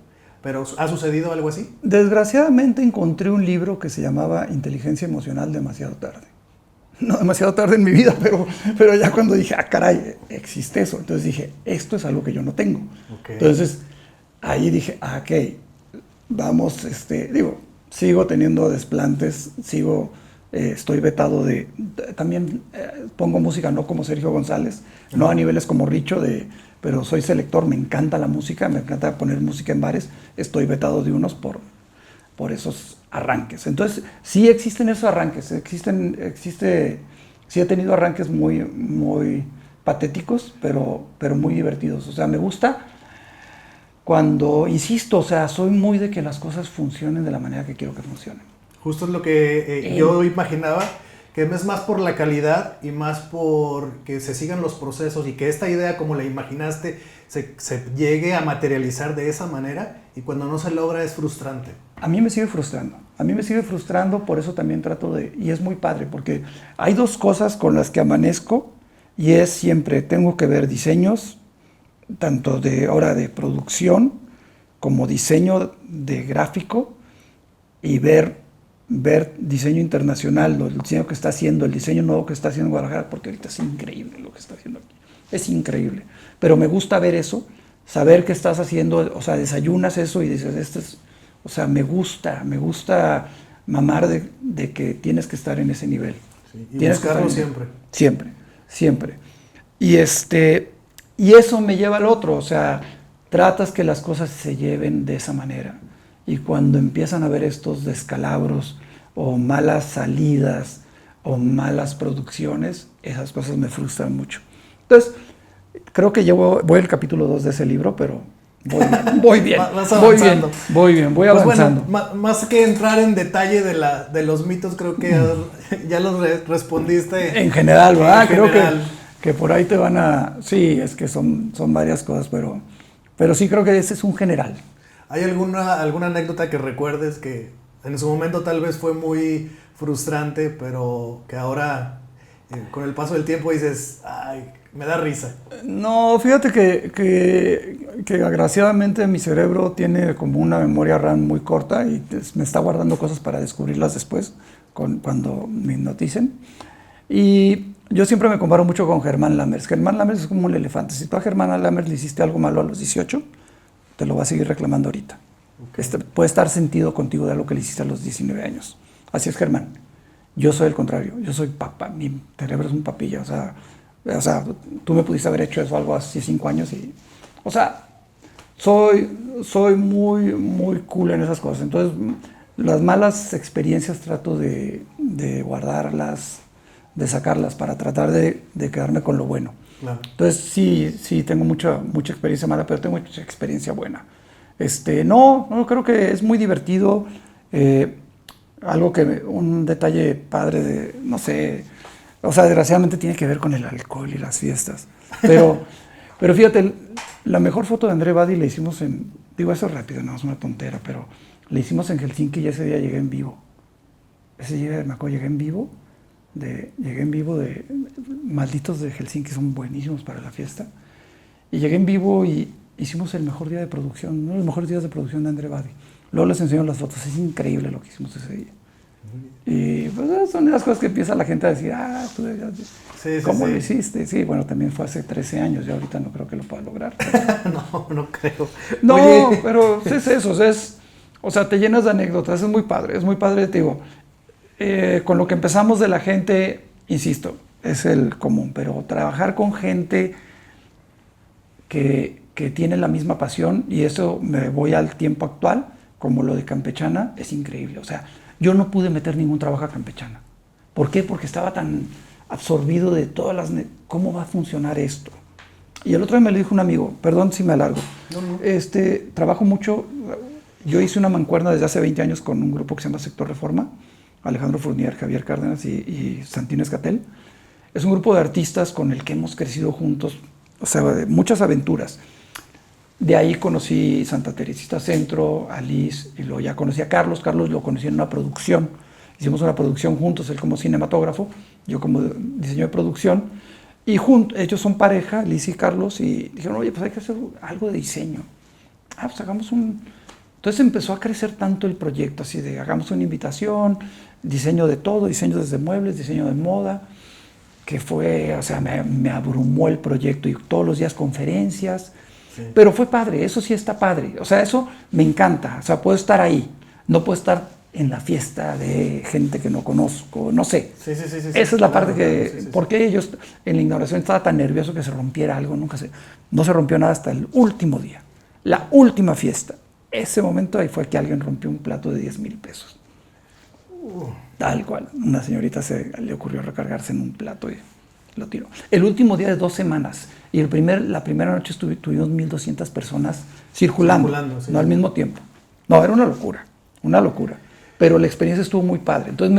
pero ¿ha sucedido algo así? Desgraciadamente encontré un libro que se llamaba Inteligencia Emocional demasiado tarde. No demasiado tarde en mi vida, pero ya cuando dije, caray, existe eso. Entonces dije, esto es algo que yo no tengo. Okay. Entonces, ahí dije, ok, vamos, sigo teniendo desplantes, estoy vetado también pongo música, no como Sergio González, no a niveles como Richo, pero soy selector, me encanta la música, me encanta poner música en bares, estoy vetado de unos por esos arranques. Entonces, sí existen esos arranques, sí he tenido arranques muy patéticos, pero muy divertidos. O sea, me gusta cuando, insisto, o sea, soy muy de que las cosas funcionen de la manera que quiero que funcionen. Justo es lo que yo imaginaba, que es más por la calidad y más por que se sigan los procesos y que esta idea como la imaginaste se llegue a materializar de esa manera, y cuando no se logra es frustrante. A mí me sigue frustrando, por eso también y es muy padre, porque hay 2 cosas con las que amanezco, y es siempre, tengo que ver diseños, tanto de producción, como diseño de gráfico, y ver ver diseño internacional, el diseño que está haciendo, el diseño nuevo que está haciendo en Guadalajara, porque ahorita es increíble lo que está haciendo aquí. Es increíble. Pero me gusta ver eso, saber que estás haciendo, o sea, desayunas eso y dices, o sea, me gusta mamar de que tienes que estar en ese nivel. Sí, y tienes buscarlo siempre. Siempre, siempre. Y eso me lleva al otro, o sea, tratas que las cosas se lleven de esa manera. Y cuando empiezan a haber estos descalabros o malas salidas o malas producciones, esas cosas me frustran mucho. Entonces, creo que voy al capítulo 2 de ese libro, pero voy bien. Vas avanzando. Voy avanzando. Bueno, más que entrar en detalle de los mitos, creo que ya los respondiste. En general, ¿verdad? En Creo general. que por ahí te van a... Sí, es que son varias cosas, pero sí creo que ese es un general. ¿Hay alguna anécdota que recuerdes que en su momento tal vez fue muy frustrante, pero que ahora con el paso del tiempo dices, ay, me da risa? No, fíjate que agraciadamente mi cerebro tiene como una memoria RAM muy corta y me está guardando cosas para descubrirlas después, cuando me hipnoticen. Y yo siempre me comparo mucho con Germán Lammers. Germán Lammers es como un elefante. Si tú a Germán Lammers le hiciste algo malo a los 18, te lo va a seguir reclamando ahorita. Okay. Puede estar sentido contigo de algo que le hiciste a los 19 años. Así es Germán. Yo soy el contrario. Yo soy papa. Mi cerebro es un papilla. O sea, tú me pudiste haber hecho eso algo hace 5 años y... O sea, soy muy, muy cool en esas cosas. Entonces, las malas experiencias trato de guardarlas, de sacarlas para tratar de quedarme con lo bueno. Claro. Entonces sí tengo mucha experiencia mala, pero tengo mucha experiencia buena. No, creo que es muy divertido. Un detalle padre no sé, o sea, desgraciadamente tiene que ver con el alcohol y las fiestas. Pero fíjate, la mejor foto de André Badi la hicimos digo eso rápido, no es una tontera, pero la hicimos en Helsinki y ese día llegué en vivo. Ese día me acuerdo, llegué en vivo de Malditos de Helsinki, son buenísimos para la fiesta. Y llegué en vivo y hicimos el mejor día de producción, uno de los mejores días de producción de André Badi. Luego les enseño las fotos, es increíble lo que hicimos ese día. Y pues son esas cosas que empieza la gente a decir, tú ¿cómo lo hiciste? Sí, bueno, también fue hace 13 años, yo ahorita no creo que lo pueda lograr. Pero... no creo. No, oye, pero es eso, o sea, te llenas de anécdotas, es muy padre, te digo. Con lo que empezamos de la gente, insisto, es el común, pero trabajar con gente que tiene la misma pasión, y eso me voy al tiempo actual, como lo de Campechana, es increíble. O sea, yo no pude meter ningún trabajo a Campechana. ¿Por qué? Porque estaba tan absorbido de todas ¿cómo va a funcionar esto? Y el otro día me lo dijo un amigo, perdón si me alargo. No. Trabajo mucho, yo hice una mancuerna desde hace 20 años con un grupo que se llama Sector Reforma, Alejandro Fournier, Javier Cárdenas y Santino Escatel. Es un grupo de artistas con el que hemos crecido juntos, o sea, de muchas aventuras. De ahí conocí Santa Teresita Centro, Alice, y luego ya conocí a Carlos. Carlos lo conocí en una producción. Hicimos una producción juntos, él como cinematógrafo, yo como diseño de producción. Y ellos son pareja, Alice y Carlos, y dijeron, oye, pues hay que hacer algo de diseño. Pues hagamos Entonces empezó a crecer tanto el proyecto, así de hagamos una invitación, diseño de todo, diseño desde muebles, diseño de moda, que fue, o sea, me abrumó el proyecto y todos los días conferencias, sí. Pero fue padre, eso sí está padre, o sea, eso me encanta, o sea, puedo estar ahí, no puedo estar en la fiesta de gente que no conozco, no sé. Sí, esa es la parte que, porque yo en la inauguración estaba tan nervioso que se rompiera algo, no se rompió nada hasta el último día, la última fiesta. Ese momento ahí fue que alguien rompió un plato de 10,000 pesos. Tal cual. Una señorita le ocurrió recargarse en un plato y lo tiró. El último día de 2 semanas. Y la primera noche tuvimos 1,200 personas circulando sí. No al mismo tiempo. No, era una locura. Pero la experiencia estuvo muy padre. Entonces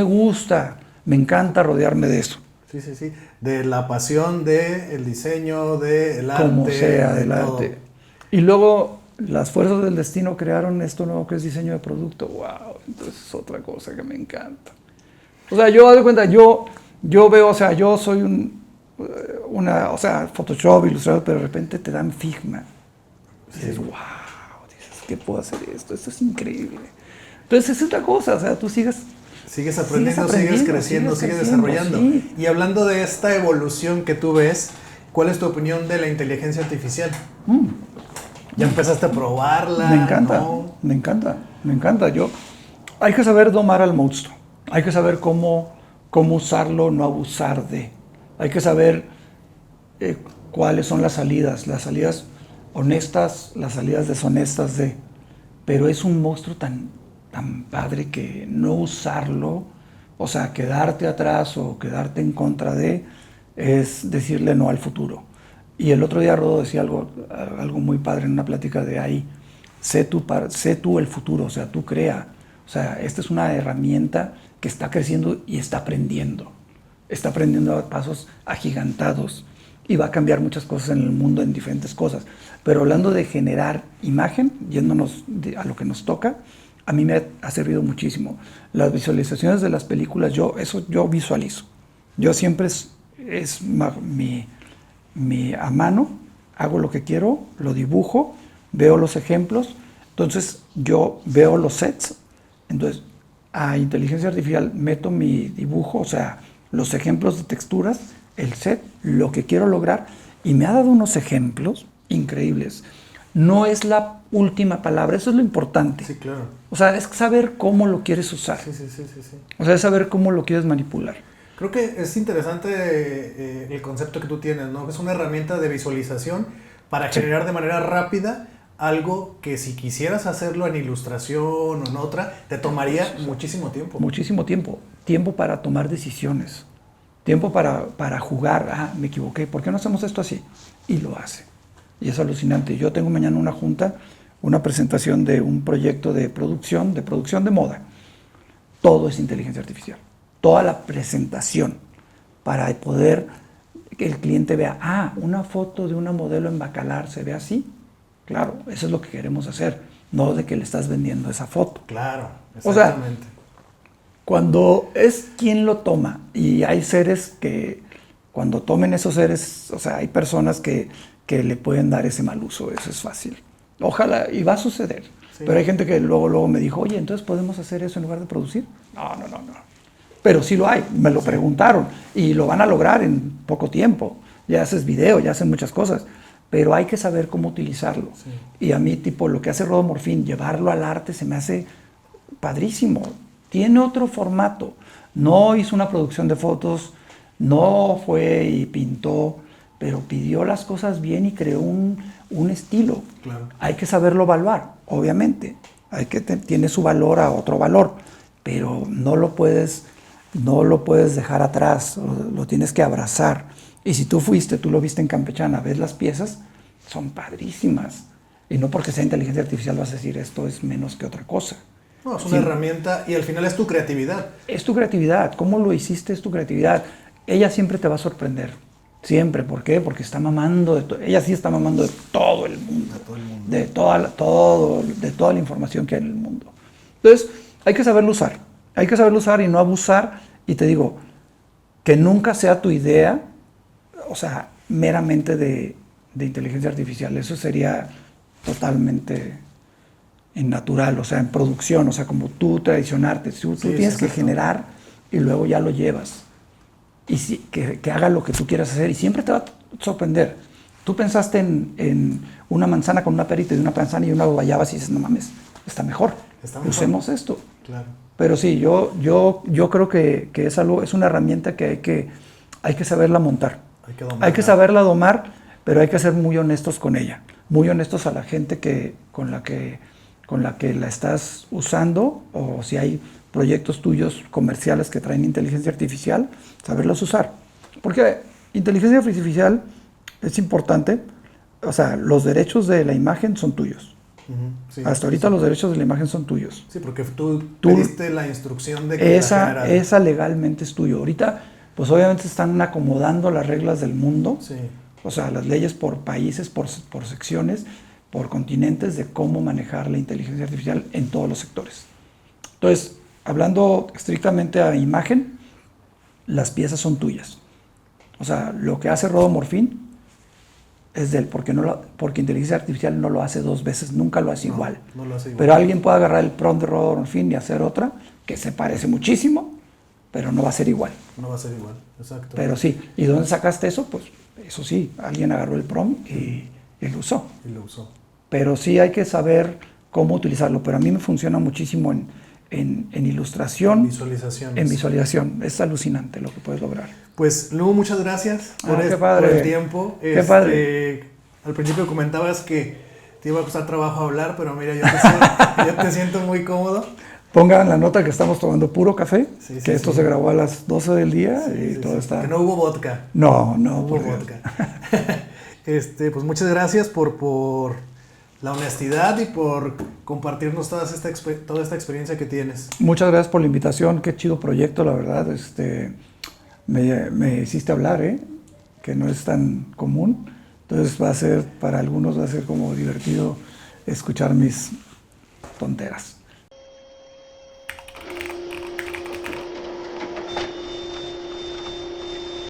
me encanta rodearme de eso. Sí. De la pasión del diseño, del arte. Como sea, del arte. Y luego... las fuerzas del destino crearon esto nuevo que es diseño de producto. ¡Wow! Entonces es otra cosa que me encanta. O sea, yo doy cuenta, yo veo, o sea, yo soy o sea, Photoshop, ilustrador, pero de repente te dan Figma. Y dices, ¡wow! Dices, ¿qué puedo hacer esto? Esto es increíble. Entonces es otra cosa, o sea, tú sigues... Sigues aprendiendo, sigues creciendo, sigues desarrollando. Sí. Y hablando de esta evolución que tú ves, ¿cuál es tu opinión de la inteligencia artificial? ¿Ya empezaste a probarla? Me encanta, ¿no? me encanta, me encanta. Hay que saber domar al monstruo. Hay que saber cómo usarlo, no abusar de. Hay que saber cuáles son las salidas honestas, las salidas deshonestas de. Pero es un monstruo tan padre que no usarlo, o sea, quedarte atrás o quedarte en contra de, es decirle no al futuro. Y el otro día Rodo decía algo muy padre en una plática de ahí, sé tú el futuro, o sea, tú crea. O sea, esta es una herramienta que está creciendo y está aprendiendo a pasos agigantados y va a cambiar muchas cosas en el mundo en diferentes cosas. Pero hablando de generar imagen, yéndonos a lo que nos toca, a mí me ha servido muchísimo. Las visualizaciones de las películas, yo visualizo. Yo siempre es mi a mano, hago lo que quiero, lo dibujo, veo los ejemplos, entonces yo veo los sets, entonces a inteligencia artificial meto mi dibujo, o sea, los ejemplos de texturas, el set, lo que quiero lograr, y me ha dado unos ejemplos increíbles. No es la última palabra, eso es lo importante. Sí, claro. O sea, es saber cómo lo quieres usar. Sí. O sea, es saber cómo lo quieres manipular. Creo que es interesante el concepto que tú tienes, ¿no? Que es una herramienta de visualización para generar de manera rápida algo que si quisieras hacerlo en ilustración o en otra, te tomaría muchísimo tiempo. Muchísimo tiempo. Tiempo para tomar decisiones. Tiempo para jugar. Ah, me equivoqué. ¿Por qué no hacemos esto así? Y lo hace. Y es alucinante. Yo tengo mañana una junta, una presentación de un proyecto de producción de moda. Todo es inteligencia artificial. Toda la presentación para poder que el cliente vea, una foto de una modelo en Bacalar se ve así. Claro, eso es lo que queremos hacer, no de que le estás vendiendo esa foto. Claro, exactamente. O sea, cuando es quien lo toma, y hay seres que cuando tomen esos seres, o sea, hay personas que le pueden dar ese mal uso, eso es fácil. Ojalá, y va a suceder. Sí. Pero hay gente que luego me dijo, oye, entonces ¿podemos hacer eso en lugar de producir? No. Pero sí lo hay, me lo preguntaron, y lo van a lograr en poco tiempo. Ya haces video, ya hacen muchas cosas, pero hay que saber cómo utilizarlo. Sí. Y a mí, tipo, lo que hace Rodo Morfín, llevarlo al arte se me hace padrísimo. Tiene otro formato. No hizo una producción de fotos, no fue y pintó, pero pidió las cosas bien y creó un estilo. Claro. Hay que saberlo evaluar, obviamente. Tiene su valor a otro valor, pero no lo puedes dejar atrás, lo tienes que abrazar. Y si tú lo viste en Campechana, ves las piezas, son padrísimas. Y no porque sea inteligencia artificial vas a decir esto es menos que otra cosa. No, es una herramienta y al final es tu creatividad. Es tu creatividad. ¿Cómo lo hiciste? Es tu creatividad. Ella siempre te va a sorprender. Siempre. ¿Por qué? Porque está mamando ella sí está mamando de todo el mundo. De toda la información que hay en el mundo. Entonces, hay que saberlo usar. Hay que saberlo usar y no abusar. Y te digo, que nunca sea tu idea, o sea, meramente de inteligencia artificial. Eso sería totalmente innatural, o sea, en producción, o sea, como tú traicionarte. Tú tienes que generar y luego ya lo llevas. Y que haga lo que tú quieras hacer y siempre te va a sorprender. Tú pensaste en una manzana con una perita y una manzana y una guayaba y dices, no mames, está mejor. Usemos esto. Claro. Pero sí, yo creo que es una herramienta que hay que saberla montar. Hay que saberla domar, pero hay que ser muy honestos con ella. Muy honestos a la gente con la que la estás usando, o si hay proyectos tuyos comerciales que traen inteligencia artificial, saberlos usar. Porque inteligencia artificial es importante, o sea, los derechos de la imagen son tuyos. Sí, hasta ahorita los derechos de la imagen son tuyos. Sí, porque tú pediste la instrucción de que esa legalmente es tuyo. Ahorita, pues obviamente están acomodando las reglas del mundo, sí. O sea, las leyes por países, por secciones, por continentes, de cómo manejar la inteligencia artificial en todos los sectores. Entonces, hablando estrictamente a imagen, las piezas son tuyas. O sea, lo que hace Rodo Morfín es de él, porque inteligencia artificial no lo hace 2 veces, nunca lo hace igual. No lo hace igual. Pero alguien puede agarrar el prompt de Robert Ornstein y hacer otra que se parece muchísimo, pero no va a ser igual. No va a ser igual, exacto. Pero sí, ¿y dónde sacaste eso? Pues eso sí, alguien agarró el prompt y lo usó. Y lo usó. Pero sí hay que saber cómo utilizarlo. Pero a mí me funciona muchísimo en ilustración. Visualizaciones. En visualización. Es alucinante lo que puedes lograr. Pues, Lu, muchas gracias por el tiempo. Qué padre. Al principio comentabas que te iba a costar trabajo hablar, pero mira, yo te siento muy cómodo. Pongan la nota que estamos tomando puro café, Sí, que esto se grabó a las 12 del día y todo está... Que no hubo vodka. No hubo vodka. Pues muchas gracias por la honestidad y por compartirnos toda esta experiencia que tienes. Muchas gracias por la invitación, qué chido proyecto, la verdad. Me hiciste hablar, que no es tan común. Entonces para algunos va a ser como divertido escuchar mis tonteras.